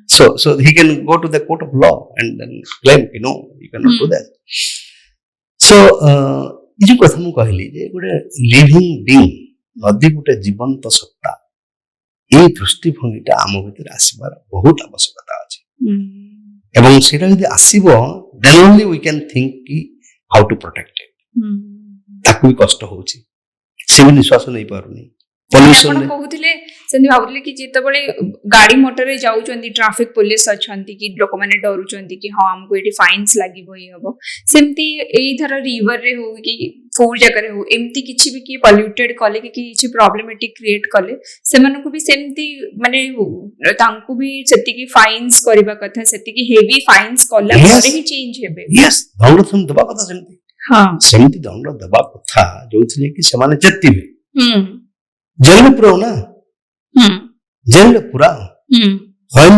So he can go to the court of law and then claim, you cannot do that. So ये जो कथा मु कहली जे गोटे लिविंग बीइंग, नदी गोटे जीवंत सत्ता, ये दृष्टिभंगीटा आम भीतर आसबार बहुत आवश्यकता अछि। एवं सेटा यदि आसीबो then only we can think कि how to protect it। ताकू भी कष्ट होउची, से भी निश्वास नहीं पारुनी। ଆପଣ କହୁଥିଲେ ସେମିତି ଭାବୁଥିଲେ କି ଯେତେବେଳେ ଗାଡି ମଟରରେ ଯାଉଛନ୍ତି ଟ୍ରାଫିକ ପୋଲିସ ଅଛନ୍ତି କି ଲୋକମାନେ ଡରୁଛନ୍ତି କି ହଁ ଆମକୁ ଏଠି ଫାଇନ୍ସ ଲାଗିବ ଇଏ ହବ, ସେମିତି ଏଇ ଧର ରିଭରରେ ହଉ କି କୋଉ ଜାଗାରେ ହଉ ଏମିତି କିଛି ବି କିଏ ପଲ୍ୟୁଟେଡ କଲେ କି କିଛି ପ୍ରୋବ୍ଲେମେଟିକ କ୍ରିଏଟ କଲେ ସେମାନଙ୍କୁ ବି ସେମିତି ମାନେ ତାଙ୍କୁ ବି ସେତିକି ଫାଇନ୍ସ କରିବା କଥା, ସେତିକି ହେଭି ଫାଇନ୍ସ କଲା ପରେ ହିଁ ଚେଞ୍ଜ ହେବେ। ଦଣ୍ଡ ଦେବା କଥା ସେମିତି, ସେମିତି ଦଣ୍ଡ ଦେବା କଥା ଯୋଉଥିରେ କି ସେମାନେ ଚେତିବେ। जेल में पूरा ना, जेल में पूरा when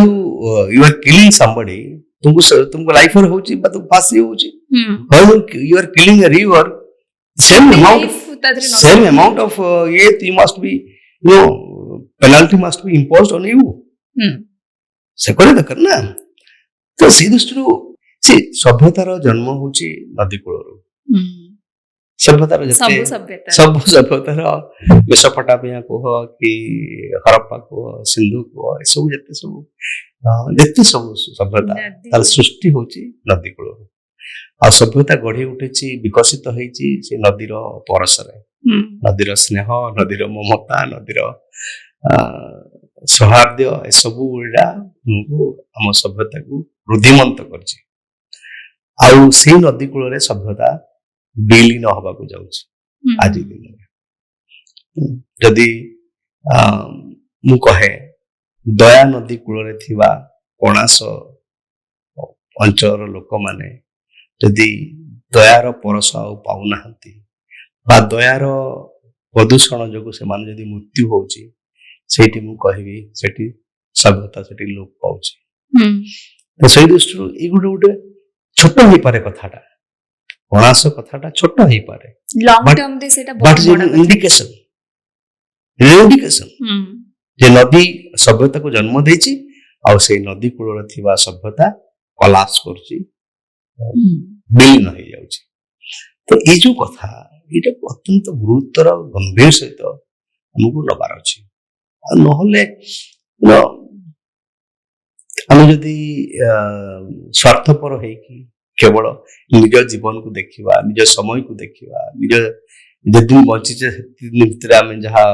you are killing somebody, तुमको लाइफ में होची बा तुम फांसी होची। when you are killing a river, same amount of you must be, penalty must be imposed on you। से करे तो करना। तो सी दृष्टिରୁ सभ्यतार जन्म होची नदी कूलरू। सभ्यतार सब सभ्यतार मेसोपोटामिया कुह कि हरप्पा कुह सिंधु कुह सब जेते सब सभ्यता तार सृष्टि होची नदी कूलरू। आ सभ्यता गढ़ी उठिची विकसित होईची से नदीर परसरे, नदीर स्नेह, नदीर ममता, नदीर सौहार्द्य ए सब गुड़ा आम सभ्यता को रुद्धिमंत करछि। आउ से नदी कूलरे सभ्यता विलीन हवाकू जाउछि आज दिन। जदि मु कहे दया नदी कूलरे थिबा कणास अंचल लोक माने जदि दयार परस आउ पाउनाहांती बा दयार प्रदूषण जोगु से माने जदि मृत्यु होउछि, सेठी मु कहबी सेठी सभ्यता सेठी लोप पाउछि। तो सही दृष्टिରୁ ए गोटे छोट होई पारे कथाटा, कणास कथाटा छोट होई पारे, लॉन्ग टर्म दे सेटा बहुत बड़ा इंडिकेशन जे नदी सभ्यता को जन्म देछि आ से नदी कूल थिबा सभ्यता कलाश करछि, विलीन हो जाउछि। तो ये जो कथा ये अत्यंत गुरुतर गंभीर सहित हमको नबार अछि। नहले आम जदि स्वार्थपर है केवल निज जीवन को देखा, निज समय को देखा, निज जदि बंचीचे आम जहाँ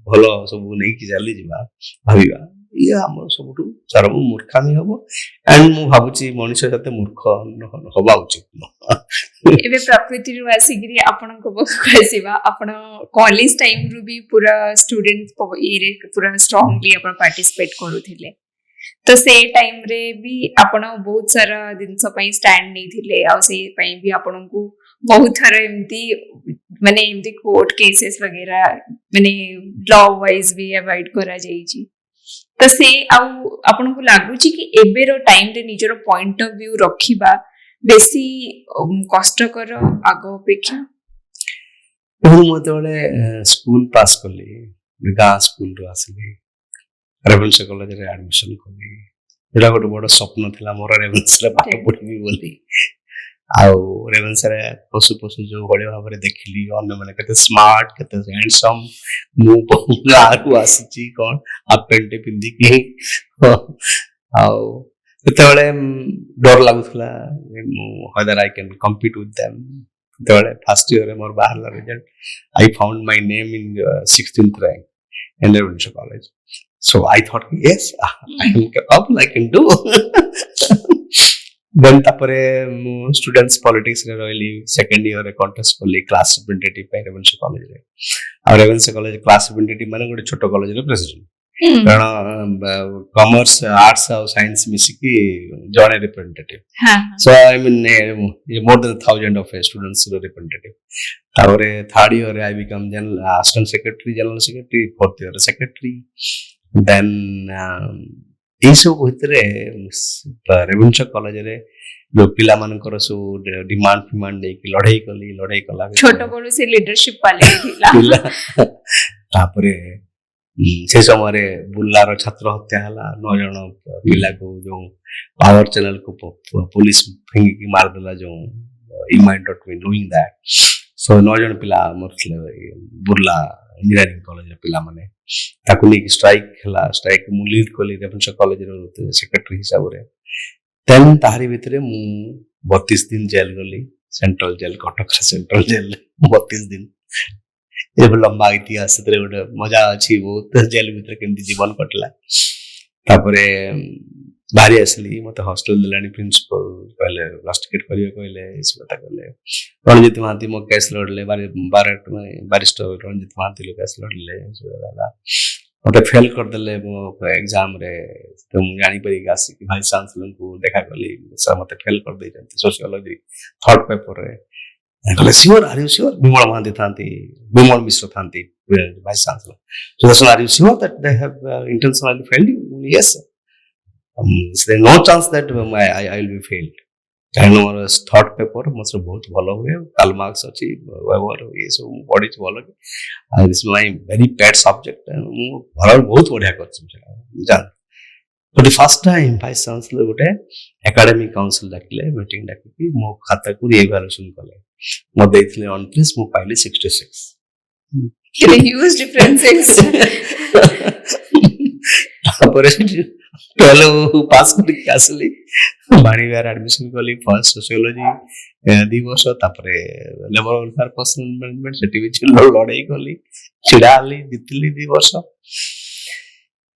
भल सब नहीं चली भाविबा ଇଏ ଆମର ସବୁଠୁ ଚରମ ମୂର୍ଖାମି ହବ ଆଣ୍ଡ ମୁଁ ଭାବୁଛି ମଣିଷ ସେତେ ମୂର୍ଖ ହବା ଉଚିତ ନୁହଁ। ଏବେ ପ୍ରକୃତିରୁ ଆସିକିରି ଆପଣଙ୍କ ପାଖକୁ ଆସିବା, ଆପଣ କଲେଜ ଟାଇମରୁ ବି ପୁରା ଷ୍ଟୁଡେଣ୍ଟ ଇଏରେ ପୁରା ଷ୍ଟ୍ରଙ୍ଗଲି ଆପଣ ପାର୍ଟିସିପେଟ କରୁଥିଲେ, ତ ସେ ଟାଇମରେ ବି ଆପଣ ବହୁତ ସାରା ଜିନିଷ ପାଇଁ ଷ୍ଟାଣ୍ଡ ନେଇଥିଲେ, ଆଉ ସେଇ ପାଇଁ ବି ଆପଣଙ୍କୁ ବହୁତ ଥର ଏମିତି ମାନେ ଏମିତି କୋର୍ଟ କେସେସ୍ वगैरह ମାନେ ଲ ୱାଇଜ ବି ଆଭଏଡ କରାଯାଇଛି। ତ ସେ ଆଉ ଆପଣଙ୍କୁ ଲାଗୁଛି କି ଏବେର ଟାଇମରେ ନିଜର ପଏଣ୍ଟ ଅଫ ଭ୍ୟୁ ରଖିବା ବେଶୀ କଷ୍ଟକର ଆଗ ଅପେକ୍ଷା? ମୁଁ ଯେତେବେଳେ ସ୍କୁଲ ପାସ୍ କଲି, ଗାଁ ସ୍କୁଲରୁ ଆସିଲି, ରେଭେନ୍ସା କଲେଜରେ ଆଡମିସନ କଲି। ଏଇଟା ଗୋଟେ ବଡ ସ୍ୱପ୍ନ ଥିଲା ମୋର, ରେଭେନ୍ସାରେ ପାଠ ପଢିବି ବୋଲି। ଆଉ ରେଭେନ୍ସାରେ ପଶୁ ପଶୁ ଯୋଉ ଭଳି ଭାବରେ ଦେଖିଲି, ଅନ୍ୟମାନେ କେତେ ସ୍ମାର୍ଟ, କେତେ ହ୍ୟାଣ୍ଡସମ, ମୁଁ ଗାଁକୁ ଆସିଛି କଣ ହାଫ ପ୍ୟାଣ୍ଟ ପିନ୍ଧିକି। ଆଉ ସେତେବେଳେ ଡର ଲାଗୁଥିଲା ମୁଁ whether I can compete with them. ସେତେବେଳେ ଫାର୍ଷ୍ଟ ଇୟରରେ ମୋର ବାହାରିଲା result, I found my name in 16th rank in Ravenshaw College. So I thought, yes, I am capable, I can do. Then ତାପରେ ମୁଁ ଷ୍ଟୁଡେଣ୍ଟସ୍ ପଲିଟିକ୍ସରେ ରହିଲି, ସେକେଣ୍ଡ ଇୟରରେ କଣ୍ଟେଷ୍ଟ କଲି class representative ପାଇଁ Ravenshaw କଲେଜରେ। ଆଉ ରେଭେନ୍ସା କଲେଜ କ୍ଲାସ ରିପ୍ରେଜେଣ୍ଟେଟିଭ ମାନେ ଗୋଟେ ଛୋଟ କଲେଜର ପ୍ରେସିଡେଣ୍ଟ, କାରଣ କମର୍ସ ଆର୍ଟସ ଆଉ ସାଇନ୍ସ ମିଶିକି ଜଣେ representative. Show I mean more then 1000 of students representative. ତାପରେ ଥାର୍ଡ ଇୟରରେ I become assistant secretary, general secretary, fourth year secretary. Then ଏଇସବୁ ଭିତରେ ରେଭେନ୍ସା କଲେଜରେ ଯୋଉ ପିଲାମାନଙ୍କର ସବୁ ଡିମାଣ୍ଡ ଫିମାଣ୍ଡ ନେଇକି ଲଢେଇ କଲା ଛୋଟ ବେଳୁ ସେ ଲିଡରशिप କ୍ୱାଲିଟି ଥିଲା। ତାପରେ ସେ ସମୟରେ ବୁର୍ଲାର ଛାତ୍ର ହତ୍ୟା ହେଲା, 9 ଜଣ ପିଲାକୁ ଯୋଉ ପାୱାର ଚ୍ୟାନେଲକୁ ପୋଲିସ ଫିଙ୍ଗିକି ମାରିଦେଲା, ଯୋଉ you might not be knowing that. So 9 ଜଣ ପିଲା ମରିଥିଲେ ବୁର୍ଲା ଇଞ୍ଜିନିୟରିଂ କଲେଜର ପିଲାମାନେ। ତାକୁ ନେଇକି ଷ୍ଟ୍ରାଇକ୍ ହେଲା, ଷ୍ଟ୍ରାଇକ୍ ମୁଁ ଲିଡ୍ କଲି ରେଭେନ୍ସା କଲେଜର ସେକ୍ରେଟାରୀ ହିସାବରେ। ଦେନ୍ ତାହାରି ଭିତରେ ମୁଁ 32 ଦିନ ଜେଲ ଗଲି, ସେଣ୍ଟ୍ରାଲ ଜେଲ, କଟକର ସେଣ୍ଟ୍ରାଲ ଜେଲରେ 32 ଦିନ। ଏବେ ଲମ୍ବା ଇତିହାସ, ସେଥିରେ ଗୋଟେ ମଜା ଅଛି ବହୁତ, ଜେଲ ଭିତରେ କେମିତି ଜୀବନ କଟିଲା। ତାପରେ ବାହାରି ଆସିଲି, ମତେ ହଷ୍ଟେଲ ଦେଲାଣି ପ୍ରିନ୍ସିପାଲ, କହିଲେ ରଷ୍ଟିକେଟ୍ କରିବାକୁ କହିଲେ, ଏସବୁ କଥା କହିଲେ। ରଣଜିତ ମହାନ୍ତି ମୋ କେସ୍ ଲଢ଼ିଲେ, ବାରିଷ୍ଟର ରଣଜିତ ମହାନ୍ତି କେସ୍ ଲଢ଼ିଲେ। ମତେ ଫେଲ୍ କରିଦେଲେ ମୋ ଏକ୍ଜାମରେ। ମୁଁ ଜାଣିପାରିକି ଆସିକି ଭାଇସ୍ ଚାନ୍ସେଲରଙ୍କୁ ଦେଖା କଲି, ସାର୍ ମତେ ଫେଲ୍ କରିଦେଇଛନ୍ତି ସୋସିଓଲୋଜି ଥର୍ଡ ପେପରରେ। କହିଲେ sure, are you sure? Bimal Mohanty ଥାନ୍ତି, ବିମଳ ମିଶ୍ର ଥାନ୍ତି vice chancellor. So are you sure that they have intentionally failed you? Yes, sir. There is no chance that I will be failed. କାରଣ ମୋର third paper ମୋ ବହୁତ ଭଲ ହୁଏ, କାଲ ମାର୍କସ ଅଛି, ଏ ସବୁ ପଢିଛି ଭଲ। ଆଉ this my very pad subject, ମୁଁ ଭଲ ବହୁତ ବଢିଆ କରିଛି ଜାଣ। But first time vice chancellor ଗୋଟେ ଏକାଡେମିକ୍ କାଉନସିଲ ଡାକିଲେ, ମିଟିଂ ଡାକିକି ମୋ ଖାତାକୁ ରିଏଭାଲୁଏସନ କଲେ। ମୁଁ ଦେଇଥିଲି 29, ମୁଁ ପାଇଲି 66। huge differences. ତାପରେ 12 ପାସ୍ କରିକି ଆସିଲି, ବାଣୀବିହାର ଆଡମିସନ କଲି, ଫାର୍ଷ୍ଟ ସୋସିଓଲୋଜି 2 ବର୍ଷ, ତାପରେ ଲେବର ୱେଲଫେୟାର ପର୍ସନାଲ ମ୍ୟାନେଜମେଣ୍ଟ, ସେଠି ବି ଲଢେଇ କଲି, ଛିଡା ହେଲି, ଜିତିଲି 2 ବର୍ଷ।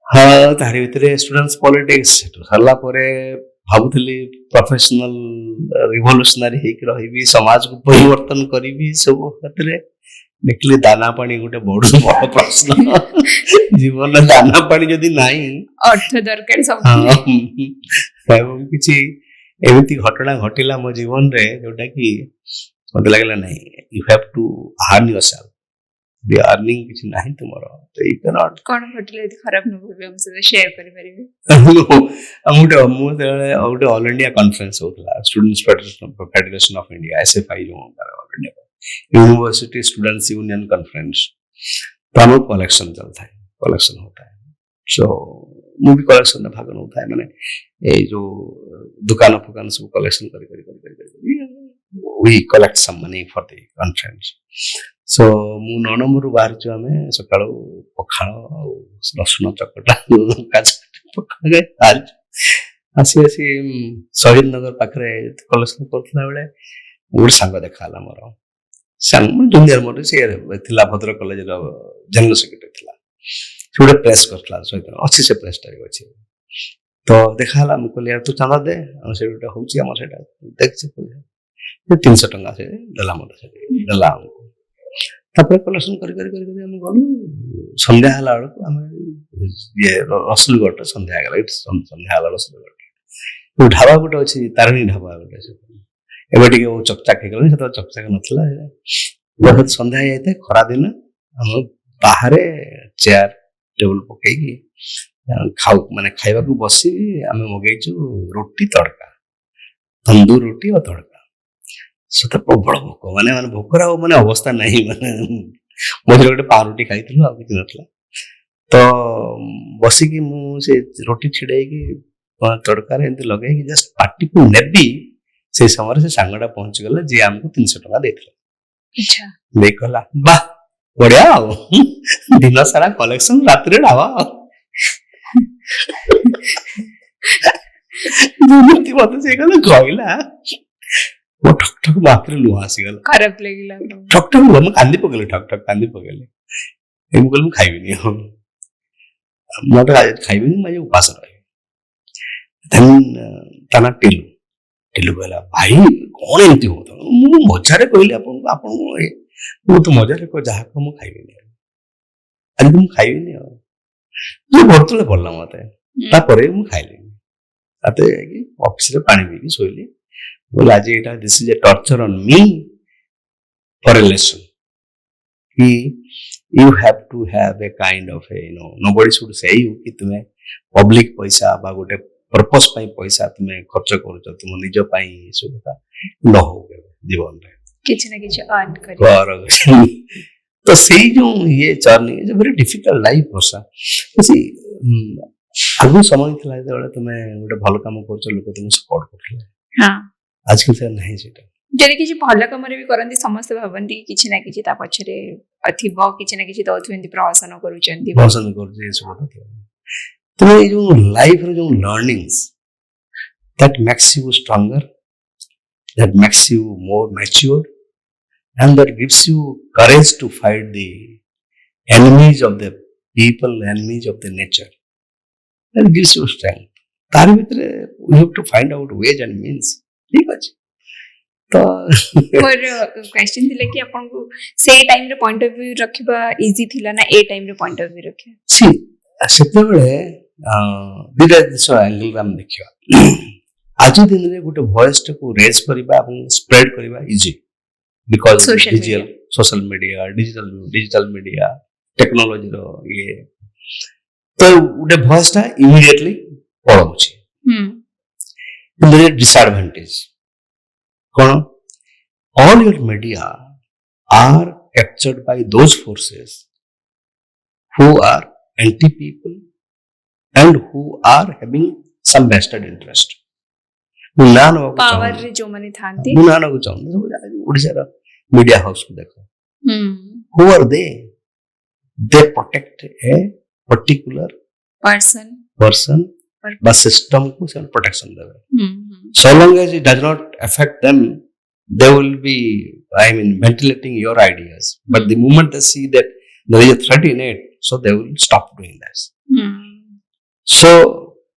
ହଁ, ତାରି ଭିତରେ ଷ୍ଟୁଡେଣ୍ଟସ୍ ପଲିଟିକ୍ସ ସରିଲା ପରେ ଭାବୁଥିଲି ପ୍ରଫେସନାଲ ରିଭଲ୍ୟୁସନାରୀ ହେଇକି ରହିବି, ସମାଜକୁ ପରିବର୍ତ୍ତନ କରିବି, ସବୁ କ୍ଷେତ୍ରରେ। ଦେଖିଲି ଦାନା ପାଣି ଗୋଟେ ବଡ ପ୍ରଶ୍ନ। ଜୀବନରେ ଦାନା ପାଣି ଯଦି ନାହିଁ, ଅର୍ଥ ଦରକାର ସବୁ। ଏବଂ କିଛି ଏମିତି ଘଟଣା ଘଟିଲା ମୋ ଜୀବନରେ ଯୋଉଟା କି ମତେ ଲାଗିଲା ନାହିଁ, you have to earn yourself. Earning କିଛି ନାହିଁ ତୁମର, କଣ ଘଟିଲା ଯଦି ଖରାପ ନ ଭାବି ଆମ ସହିତ ସେୟାର କରିପାରିବେ? ମୁଁ ଯେତେବେଳେ ଗୋଟେ ଅଲ୍ ଇଣ୍ଡିଆ କନଫରେନ୍ସ ହଉଥିଲା, students federation of India, SFI ଯୋଉ यूनिवर्सिटी स्टूडेंट्स यूनियन कॉन्फ्रेंस, प्रमुख कलेक्शन चलता है, कलेक्शन होता है। सो ମୁଁ ବି କଲେକ୍ସନରେ ଭାଗ ନେଉଥାଏ, ମାନେ ଏଇ ଯୋଉ ଦୋକାନ ଫୋକାନ ସବୁ କଲେକ୍ସନ କରି we collect some money for the conference. So ମୁଁ 9 ନମ୍ବରରୁ ବାହାରିଛୁ ଆମେ ସକାଳୁ, ପଖାଳ ଆଉ ରସୁଣ ଚକଟା ବାହାରିଛୁ। ଆସି ଶହୀଦ ନଗର ପାଖରେ କଲେକ୍ସନ କରୁଥିଲା ବେଳେ ଗୋଟେ ସାଙ୍ଗ ଦେଖା ହେଲା ମୋର, ଜୁନିୟର ମୋର, ସେ ଥିଲା ଭଦ୍ରକ କଲେଜର ଜେନେରାଲ ସେକ୍ରେଟାରୀ ଥିଲା। से गोटे प्रेस करला सहित अच्छी से प्रेसटा भी अच्छी तो देखा है मुझे कहली यार तू चांदा दे से गोटे हूँ आम से देखिए पैसा 300 टंका से देला मत देला हमको तापर कलेक्शन कर गलु संध्या है बेलू आम ये रसुलगढ़ संध्या गला संध्या है रसुलगढ़ ढाबा गोटे अच्छी तारिणी ढाबा गोटे एवं टे चकचाक हो गला चकचाक नाला बहुत संध्या जाए खरा दिन हम बाहर चेयर टेबल पकईकि खाऊ माने खाइबा को बसी आम मगेचु रोटी तड़का तंदूर रोटी और तड़का से तो प्रबल भोक माने माने भोकर माने अवस्था नहीं माने मझे गोटे पाउरुटी खाई आ कि ना तो बसिकी मुझे रोटी छिड़ाई तड़कार एमती लगे जस्ट पार्टी को नेबी से समय से सांगटा पहुंची गला जी आमको 300 टंका देथिला देखला वाह बढ़िया दिन सारा कलेक्शन रात ढाबा मत से कहला वो ठक ठक बापरे लुहा आसीगला खराब लगिला ठक ठक लुहा कांदी पकेले ठक ठक कांदी पकेले एम कहल खाइबिनी मत खाइबिनी मैं उपास रहे देन तना टिलू टिलू कहला भाई कौन एमती होता मु मजारे कहली आपन मु तो मजारे कह जहा को मु खाइबिनी आज मु खाइबिनी जो भरतले पड़ला मते तापरे मु खाइली ताते ऑफिस रे पानी पीकी सोइली बोले आज एटा this is a torture on me for a lesson कि you have to have a kind of a nobody should say you कि तुम्हें पब्लिक पैसा बा गोटे पर्पस पाई पैसा तुम्हें खर्च करूछ तुम निज पाई सब का न हो जीवन रे किछ ना किछ अर्न करी तो सही जो ये journey is very difficult life वर्षा किसी आगु समय थिला जेबे तुमे गोटे भल काम करछ लोक तुम सपोर्ट करले हां आजकल से नहीं सेटा जरे किछि भल काम रे भी करंती समस्त भावंती किछि ना किछि ता पछरे अथिबो किछि ना किछि दउथुंती प्रवासन करूचंती प्रवासन करजे सब तो ये जो लाइफ रे जो learnings that makes you stronger that makes you more matured and that gives you courage to fight the enemies of the people, enemies of the nature. That gives you strength. तार भीतर we have to find out ways and means. ठीक अछि तो और question थिले कि आपन को से टाइम रे पॉइंट ऑफ व्यू रखबा इजी थिला ना ए टाइम रे पॉइंट ऑफ व्यू रखे सी सेते बेले दिदा दिस एंगल हम देखियो आज दिन रे गोटे वॉइस को रेज करबा এবং स्प्रेड करबा easy because social media digital media technology ro ye तो उडे voice टा immediately पळौछि there is disadvantage cone all your media are captured by those forces who are anti people and who are having some vested interest power रे जो माने थांती मुनानो को चाहूँ ओडिसा रा media house को देखो who are they protect a particular person बा system को से प्रोटेक्शन देवे so long as it does not affect them they will be ventilating your ideas but the moment they see that there is a threat in it so they will stop doing this so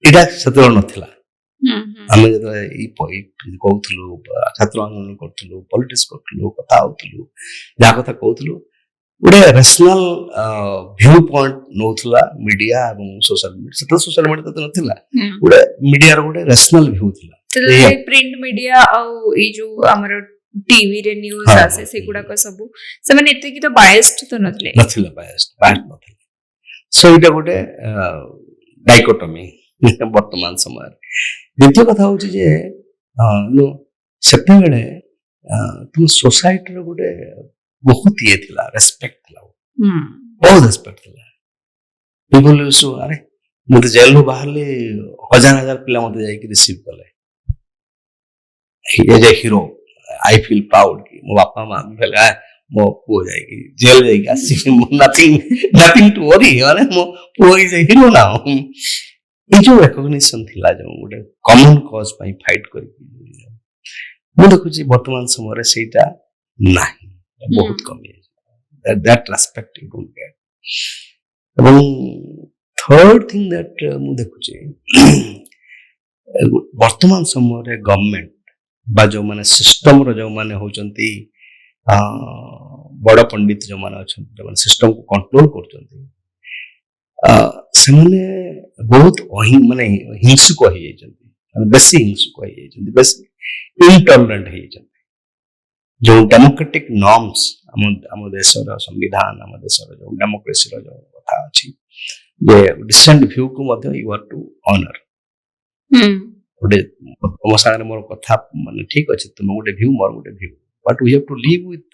it has satoro nathila आम जो कहूलु छात्र आंदोलन करूँ politics करूँ कथा होलु जहाँ कथा कहूलु गोटे रेशनल व्यू पॉइंट नौला मीडिया और सोशल मीडिया तो नथिला गोटे मीडिया रो गोटे रेशनल व्यू थिला प्रिंट मीडिया और ए जो हमर टीवी रे न्यूज़ आसे से गुडा को सब से माने एते की तो बायस्ड तो नथिला बायस्ड नथिला सो इटा गोटे डाइकोटोमी वर्तमान समय द्वितीय कथा हूँ जे से तुम सोसाइटी रो गोटे बहुत ये थिला रेस्पेक्ट थिला बहुत रेस्पेक्ट थिला पीपल यूज्ड अरे मते जेल रो बाहरले हजार हजार पिला मते जाई कि रिसीव कले ये जे हीरो आई फील प्राउड कि मो बापा मां भेला मो पो जाई कि जेल जाई कि आसी नथिंग टू वरी अरे मो पो इज ए हीरो नाउ ये जो रिकॉग्निशन थिला जो गोटे कॉमन कॉज पाई फाइट करी मु देखुची वर्तमान समय रे सेटा नाही बहुत कम है that respect you don't get ଏବଂ ଥର୍ଡ ଥିଙ୍ଗ ଦ୍ୟାଟ୍ ମୁଁ ଦେଖୁଛି ବର୍ତ୍ତମାନ ସମୟରେ ଗଭର୍ଣ୍ଣମେଣ୍ଟ ବା ଯୋଉମାନେ ସିଷ୍ଟମର ଯୋଉମାନେ ହଉଛନ୍ତି ବଡ ପଣ୍ଡିତ ଯୋଉମାନେ ଅଛନ୍ତି, ଯୋଉମାନେ ସିଷ୍ଟମକୁ କଣ୍ଟ୍ରୋଲ କରୁଛନ୍ତି, ସେମାନେ ବହୁତ ମାନେ ହିଂସୁକ ହେଇଯାଇଛନ୍ତି, ବେଶୀ ହିଂସୁକ ହେଇଯାଇଛନ୍ତି, ବେଶୀ ଇନଟଲରେଣ୍ଟ ହେଇଯାଇଛନ୍ତି। ଯୋଉ ଡେମୋକ୍ରେଟିକ ନର୍ମସ ଆମ ଦେଶର ସମ୍ବିଧାନ, ଆମ ଦେଶର ଯୋଉ ଡେମୋକ୍ରେସିର ଯୋଉ କଥା ଅଛି, ଯେ ଡିସେଣ୍ଟ ଭ୍ୟୁକୁ ମଧ୍ୟ ୟୁ ହାଭ୍ ଟୁ ଅନର। ଗୋଟେ ତମ ସାଙ୍ଗରେ ମୋର କଥା ମାନେ ଠିକ ଅଛି, ତୁମ ଗୋଟେ ଭ୍ୟୁ, ମୋର ଗୋଟେ view, but we have to live with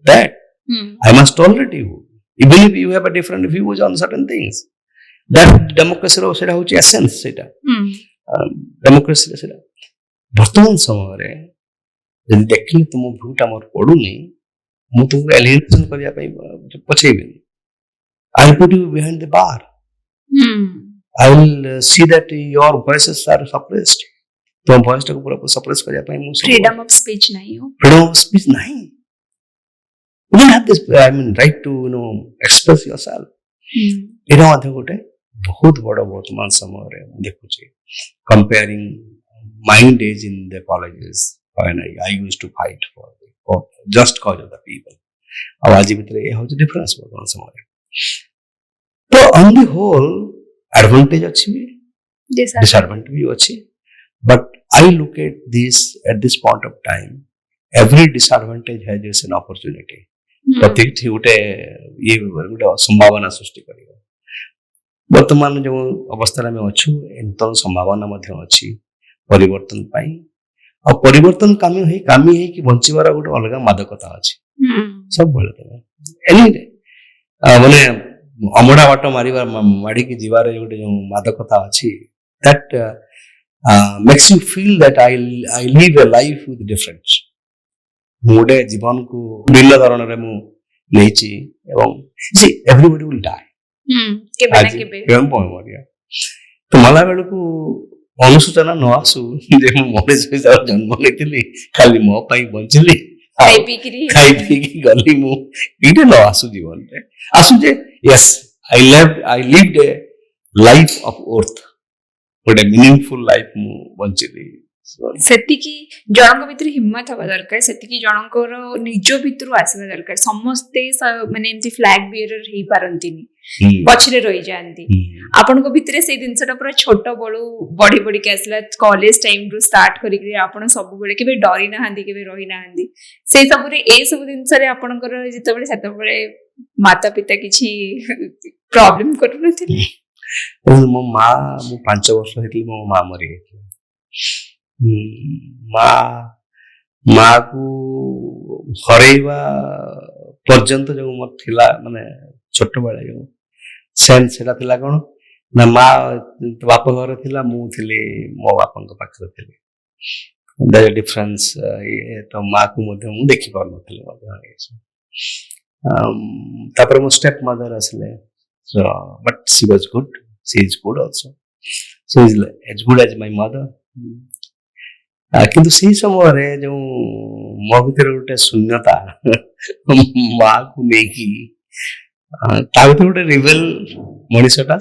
that. I must tolerate you even if you have a different views on certain things. That democracy ର ସେଟା ହଉଛି essence, ସେଟା democracy ର ସେଟା। ବର୍ତ୍ତମାନ ସମୟରେ ଯଦି ଦେଖିଲି ତୁମ ଭ୍ୟୁଟା ମୋର ପଡୁନି, ମୁଁ ତୁମକୁ ଏଲିମିନେସନ କରିବା ପାଇଁ ପଛେଇବିନି। I will put you behind the bar. I will see that your voices are suppressed. तुम voice टाକୁ पूरा suppress କରିବା ପାଇଁ ମୁଁ freedom of speech ନାହିଁ। freedom of speech ନାହିଁ। You don't have this, I mean, right to express yourself. ଏଇଟା ମଧ୍ୟ ଗୋଟେ ବହୁତ ବଡ଼ ବର୍ତ୍ତମାନ ସମୟରେ ମୁଁ ଦେଖୁଛି, comparing my days in the colleges when I used to fight for just cause of the people, ଆଉ ଆଜି ଭିତରେ ଏ ହଉଛି ଡିଫରେନ୍ସ ବର୍ତ୍ତମାନ ସମୟରେ। ତ on the whole advantage ଅଛି ବି, disadvantage ବି ଅଛି, but I look at this point of time, every disadvantage has an opportunity. ପ୍ରତିଟି ଗୋଟେ ସମ୍ଭାବନା ସୃଷ୍ଟି କରିବ। ବର୍ତ୍ତମାନ ଯୋଉ ଅବସ୍ଥାରେ ଆମେ ଅଛୁ, ନୂତନ ସମ୍ଭାବନା ମଧ୍ୟ ଅଛି ପରିବର୍ତ୍ତନ ପାଇଁ, ଆଉ ପରିବର୍ତ୍ତନ କାମି ହେଇକି ବଞ୍ଚିବାର ଗୋଟେ ଅଲଗା ମାଦକତା ଅଛି ସବୁବେଳେ। ଏନିରେ ମାନେ ଅମଡ଼ା ବାଟ ମାଡ଼ିକି ଯିବାରେ ଗୋଟେ ଯୋଉ ମାଦକତା ଅଛି, that makes you feel that I live a life with difference. ମୁଁ ଗୋଟେ ଜୀବନକୁ ଭିନ୍ନ ଧରଣରେ ମୁଁ ନେଇଛି, ଏବଂ everybody will die, କେବେ ନା କେବେ ମରିବା। ତ ମଲା ବେଳକୁ ଅନୁଶୋଚନା ନ ଆସୁ ଯେ ମୁଁ ମଣିଷ ହିସାବରେ ଜନ୍ମ ନେଇଥିଲି, ଖାଲି ମୋ ପାଇଁ ବଞ୍ଚିଲି, ଖାଇ ପିଇକି ଗଲି, ମୁଁ ଏଇଟା ନ ଆସୁ ଜୀବନରେ। ଆସୁ ଯେ yes, I lived a life of earth, ଗୋଟେ ମିନିଙ୍ଗଫୁଲ ଲାଇଫ ମୁଁ ବଞ୍ଚିଲି। ସେତିକି ଜଣଙ୍କ ଭିତରେ ହିମ୍ମତ ହବା ଦରକାର, ସେତିକି ଜଣଙ୍କର ନିଜ ଭିତରୁ ଆସିବା ଦରକାର। ସମସ୍ତେ ମାନେ ଏମିତି ଫ୍ଲାଗ ବିୟରର ହେଇପାରନ୍ତିନି, ପଛରେ ରହିଯାଆନ୍ତି। ଆପଣଙ୍କ ଭିତରେ ସେଇ ଜିନିଷଟା ପୁରା ଛୋଟ ବେଳୁ ବଢି ବଢିକି ଆସିଲା, କଲେଜ ଟାଇମରୁ ଷ୍ଟାର୍ଟ କରିକି ଆପଣ ସବୁବେଳେ କେବେ ଡରି ନାହାନ୍ତି, କେବେ ରହିନାହାନ୍ତି। ସେଇ ସବୁରେ ଏ ସବୁ ଜିନିଷରେ ଆପଣଙ୍କର ଯେତେବେଳେ ସେତେବେଳେ ମାତା ପିତା କିଛି ପ୍ରୋବ୍ଲେମ କରୁନଥିଲେ? ମୋ ମା, ମୁଁ 5 ବର୍ଷ ହେଇଥିଲି ମୋ ମା ମରିଯାଇଥିଲା। ମାକୁ ହରେଇବା ପର୍ଯ୍ୟନ୍ତ ଯୋଉ ମୋର ଥିଲା, ମାନେ ଛୋଟବେଳେ ଯୋଉ ସେନ୍ସ, ସେଟା ଥିଲା କଣ ନା, ମା ବାପ ଘରେ ଥିଲା, ମୁଁ ଥିଲି ମୋ ବାପାଙ୍କ ପାଖରେ ଥିଲି। ଡିଫରେନ୍ସ। ତ ମାକୁ ମଧ୍ୟ ମୁଁ ଦେଖିପାରୁନଥିଲି ମଧ୍ୟ। ତାପରେ ମୋ ଷ୍ଟେପ ମଦର ଆସିଲେ, but she was good, she is good also, so is as good as my mother. କିନ୍ତୁ ସେଇ ସମୟରେ ଯୋଉ ମୋ ଭିତରେ ଗୋଟେ ଶୂନ୍ୟତା ମାକୁ ନେଇକି, ତା ଭିତରେ ଗୋଟେ ରିବେଲ ମଣିଷଟା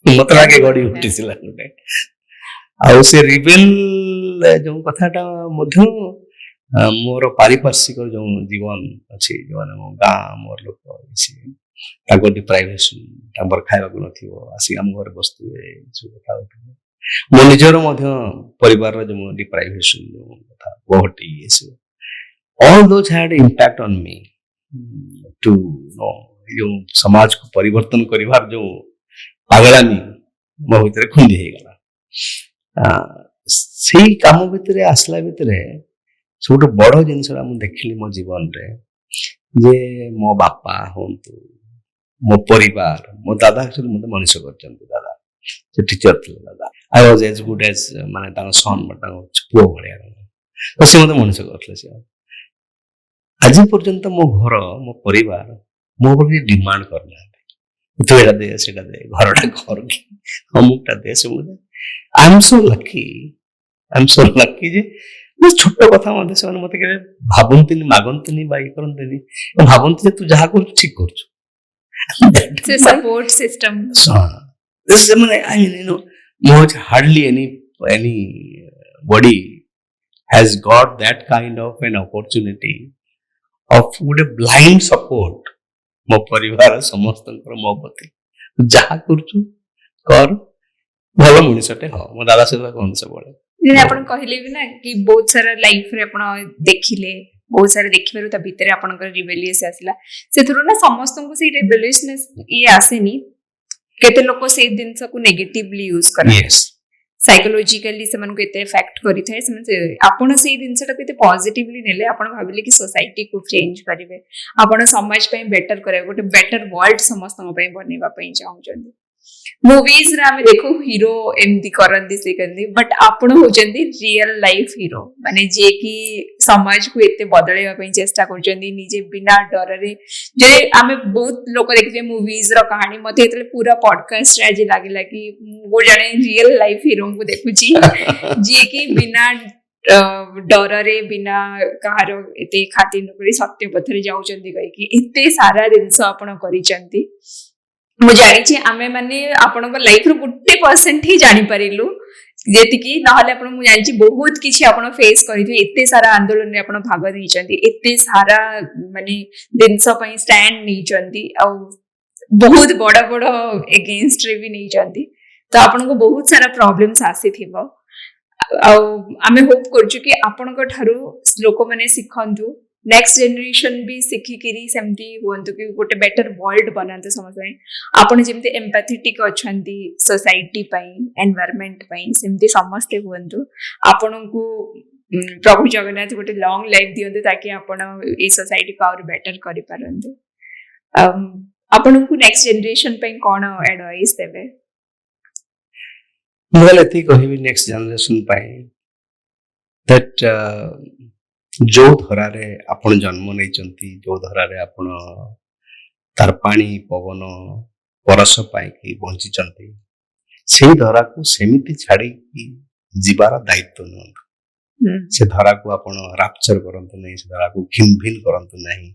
ମତେ ଲାଗେ ଗଢି ଉଠିଥିଲା ଗୋଟେ। ଆଉ ସେ ରିବେଲ ଯୋଉ କଥାଟା ମଧ୍ୟ ମୋର ପାରିପାର୍ଶ୍ୱିକ ଯୋଉ ଜୀବନ ଅଛି, ଯୋଉମାନେ ମୋ ଗାଁ, ମୋର ଲୋକ, ତାଙ୍କ ଡିପ୍ରାଇଭେସନ, ତାଙ୍କର ଖାଇବାକୁ ନଥିବ, ଆସିକି ଆମ ଘରେ ବସୁଥିବେ, ସବୁ କଥା ହଉଥିବେ। ମୋ ନିଜର ମଧ୍ୟ ପରିବାରର ଯୋଉ ଡିପ୍ରାଇଭେସନ, ଯୋଉ କଥା poverty, all those had impact on me to ଯୋଉ ସମାଜକୁ ପରିବର୍ତ୍ତନ କରିବାର ଯୋଉ ପାଗଳାମି ମୋ ଭିତରେ ଖୁନ୍ଦି ହେଇଗଲା। ସେଇ କାମ ଭିତରେ ଆସିଲା ଭିତରେ ସବୁଠୁ ବଡ ଜିନିଷଟା ମୁଁ ଦେଖିଲି ମୋ ଜୀବନରେ, ଯେ ମୋ ବାପା ହୁଅନ୍ତୁ, ମୋ ପରିବାର, ମୋ ଦାଦା ଆକ୍ଚୁଆଲି ମତେ ମଣିଷ କରିଛନ୍ତି। ଦାଦା ସେ ଟିଚର ଥିଲେ। ଦାଦା I was as good as, ମାନେ ତାଙ୍କ ସନ୍, ତାଙ୍କ ପୁଅ ଭଳିଆ, ତ ସେ ମତେ ମଣିଷ କରିଥିଲେ। ସେ ଆଜି ପର୍ଯ୍ୟନ୍ତ ମୋ ଘର, ମୋ ପରିବାର ମୋ ଉପରେ ଡିମାଣ୍ଡ କରିନାହାନ୍ତି, ତୁ ଏଇଟା ଦେ, ସେଇଟା ଦେ, ଘରଟା କର, ଅମୁକଟା ଦେ, ସେମୁକ। I am so lucky ଯେ ଛୋଟ କଥା ମଧ୍ୟ ସେମାନେ ମତେ କେବେ ଭାବନ୍ତିନି, ମାଗନ୍ତିନି ବା ଇଏ କରନ୍ତିନି, ଭାବନ୍ତି ଯେ ତୁ ଯାହା କରୁଛୁ ଠିକ କରୁଛୁ। ସେ support system. So, this is, I mean, you know, hardly anybody has got that kind of an opportunity of ଗୋଟେ blind support ମୋ ପରିବାର ସମସ୍ତଙ୍କର ମୋ ପ୍ରତି ଯାହା କରୁଛୁ କର ଭଲ ମଣିଷଟେ ହଁ ମୋ ଦାଦା ସହିତ କହନ୍ତି ସବୁବେଳେ ଯେମିତି ଆପଣ କହିଲେ ବି ନା କି ବହୁତ ସାରା ଲାଇଫରେ ଆପଣ ଦେଖିଲେ ବହୁତ ସାରା ଦେଖିବାରୁ ତା ଭିତରେ ଆପଣଙ୍କର ରିବେଲିୟସ୍ ଆସିଲା ସେଥିରୁ ନା ସମସ୍ତଙ୍କୁ ସେଇ ରିବେଲିୟସନେସ୍ ଇଏ ଆସେନି କେତେ ଲୋକ ସେଇ ଜିନିଷକୁ ନେଗେଟିଭଲି ୟୁଜ୍ କରନ୍ତି ସାଇକୋଲୋଜିକାଲି ସେମାନଙ୍କୁ ଏତେ ଏଫେକ୍ଟ କରିଥାଏ ସେମାନେ ଆପଣ ସେଇ ଜିନିଷଟାକୁ ଏତେ ପଜିଟିଭଲି ନେଲେ ଆପଣ ଭାବିଲେ କି ସୋସାଇଟିକୁ ଚେଞ୍ଜ କରିବେ ଆପଣ ସମାଜ ପାଇଁ ବେଟର କରିବେ ଗୋଟେ ବେଟର ୱାର୍ଲଡ ସମସ୍ତଙ୍କ ପାଇଁ ବନେଇବା ପାଇଁ ଚାହୁଁଛନ୍ତି ମୁଭିଜ ରେ ଆମେ ଦେଖୁ ହିରୋ ଏମିତି କରନ୍ତି ସେ କରନ୍ତି ବଟ୍ ଆପଣ ହଉଛନ୍ତି ରିଅଲ ଲାଇଫ ହିରୋ ମାନେ ଯିଏକି ସମାଜକୁ ଏତେ ବଦଳେଇବା ପାଇଁ ଚେଷ୍ଟା କରୁଛନ୍ତି ନିଜେ ବିନା ଡରରେ ଯେ ଆମେ ବହୁତ ଲୋକ ଦେଖିଥିବେ ମୁଭିଜ ର କାହାଣୀ ମତେ ଯେତେବେଳେ ପୁରା ପଡକାଷ୍ଟରେ ଆଜି ଲାଗିଲା କି ମୁଁ ଜଣେ ରିଅଲ ଲାଇଫ ହିରୋଙ୍କୁ ଦେଖୁଛି ଯିଏକି ବିନା ଡରରେ ବିନା କାହାର ଏତେ ଖାତିର ନକରି ସତ୍ୟ ପଥରେ ଯାଉଛନ୍ତି କହିକି ଏତେ ସାରା ଜିନିଷ ଆପଣ କରିଛନ୍ତି ମୁଁ ଜାଣିଛି ଆମେ ମାନେ ଆପଣଙ୍କ ଲାଇଫର 1% ହିଁ ଜାଣିପାରିଲୁ ଯେତିକି ନହେଲେ ଆପଣ ମୁଁ ଜାଣିଛି ବହୁତ କିଛି ଆପଣ ଫେସ୍ କରିଥିବେ ଏତେ ସାରା ଆନ୍ଦୋଳନରେ ଆପଣ ଭାଗ ନେଇଛନ୍ତି ଏତେ ସାରା ମାନେ ଜିନିଷ ପାଇଁ ଷ୍ଟାଣ୍ଡ ନେଇଛନ୍ତି ଆଉ ବହୁତ ବଡ ବଡ ଏଗେନଷ୍ଟରେ ବି ନେଇଛନ୍ତି ତ ଆପଣଙ୍କୁ ବହୁତ ସାରା ପ୍ରୋବ୍ଲେମ୍ସ ଆସିଥିବ ଆଉ ଆମେ ହୋପ୍ କରୁଛୁ କି ଆପଣଙ୍କ ଠାରୁ ଲୋକମାନେ ଶିଖନ୍ତୁ ନେକ୍ସଟ ଜେନେରେସନ ବି ଶିଖିକିରି ସେମିତି ହୁଅନ୍ତୁ କି ଗୋଟେ ବେଟର ୱାର୍ଲଡ ବନାନ୍ତୁ ସମସ୍ତ ପାଇଁ ଆପଣ ଯେମିତି ଏମ୍ପାଥେଟିକ୍ ଅଛନ୍ତି ସୋସାଇଟି ପାଇଁ ଏନଭାୟରମେଣ୍ଟ ପାଇଁ ସେମିତି ସମସ୍ତେ ହୁଅନ୍ତୁ ଆପଣଙ୍କୁ ପ୍ରଭୁ ଜଗନ୍ନାଥ ଗୋଟେ ଲଙ୍ଗ ଲାଇଫ ଦିଅନ୍ତୁ ତାକି ଆପଣ ଏଇ ସୋସାଇଟିକୁ ଆହୁରି ବେଟର କରିପାରନ୍ତୁ ଆପଣଙ୍କୁ ନେକ୍ସଟ ଜେନେରେସନ ପାଇଁ କ'ଣ ଆଡଭାଇସ୍ ଦେବେ ମୁଁ ଏତିକି କହିବି ନେକ୍ସଟ ଜେନେରେସନ ପାଇଁ ଦ୍ୟାଟ୍ ଯୋଉ ଧରାରେ ଆପଣ ଜନ୍ମ ନେଇଛନ୍ତି ଯୋଉ ଧରାରେ ଆପଣ ତାର ପାଣି ପବନ ପରଶ ପାଇକି ବଞ୍ଚିଛନ୍ତି ସେଇ ଧରାକୁ ସେମିତି ଛାଡିକି ଯିବାର ଦାୟିତ୍ୱ ନିଅନ୍ତୁ ସେ ଧରାକୁ ଆପଣ ରାପଚର କରନ୍ତୁ ନାହିଁ ସେ ଧରାକୁ ଘିନଭିନ କରନ୍ତୁ ନାହିଁ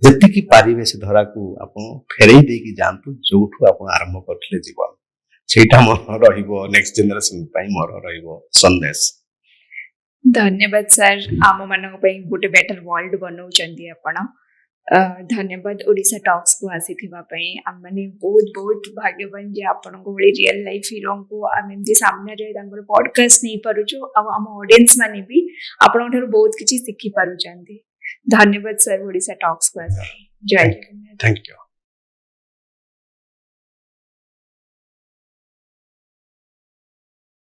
ଯେତିକି ପାରିବେ ସେ ଧରାକୁ ଆପଣ ଫେରେଇ ଦେଇକି ଯାଆନ୍ତୁ ଯୋଉଠୁ ଆପଣ ଆରମ୍ଭ କରିଥିଲେ ଜୀବନ ସେଇଟା ମୋର ରହିବ ନେକ୍ସଟ ଜେନେରେସନ ପାଇଁ ମୋର ରହିବ ସନ୍ଦେଶ ଧନ୍ୟବାଦ ସାର୍ ଆମ ମାନଙ୍କ ପାଇଁ ଗୋଟେ ବେଟର ୱାର୍ଲଡ ବନଉଛନ୍ତି ଆପଣ ଧନ୍ୟବାଦ ଓଡ଼ିଶା ଟକ୍ସକୁ ଆସିଥିବା ପାଇଁ ଆମମାନେ ବହୁତ ବହୁତ ଭାଗ୍ୟବାନ ଯେ ଆପଣଙ୍କ ଭଳି ରିଅଲ ଲାଇଫ ହିରୋଙ୍କୁ ଆମେ ଏମିତି ସାମ୍ନାରେ ତାଙ୍କର ପଡକାଷ୍ଟ ନେଇପାରୁଛୁ ଆଉ ଆମ ଅଡିଏନ୍ସ ମାନେ ବି ଆପଣଙ୍କ ଠାରୁ ବହୁତ କିଛି ଶିଖିପାରୁଛନ୍ତି ଧନ୍ୟବାଦ ସାର୍ ଓଡ଼ିଶା ଟକ୍ସକୁ ଆସିବା ଜୟ ଜଗନ୍ନାଥ ଥ୍ୟାଙ୍କ ୟୁ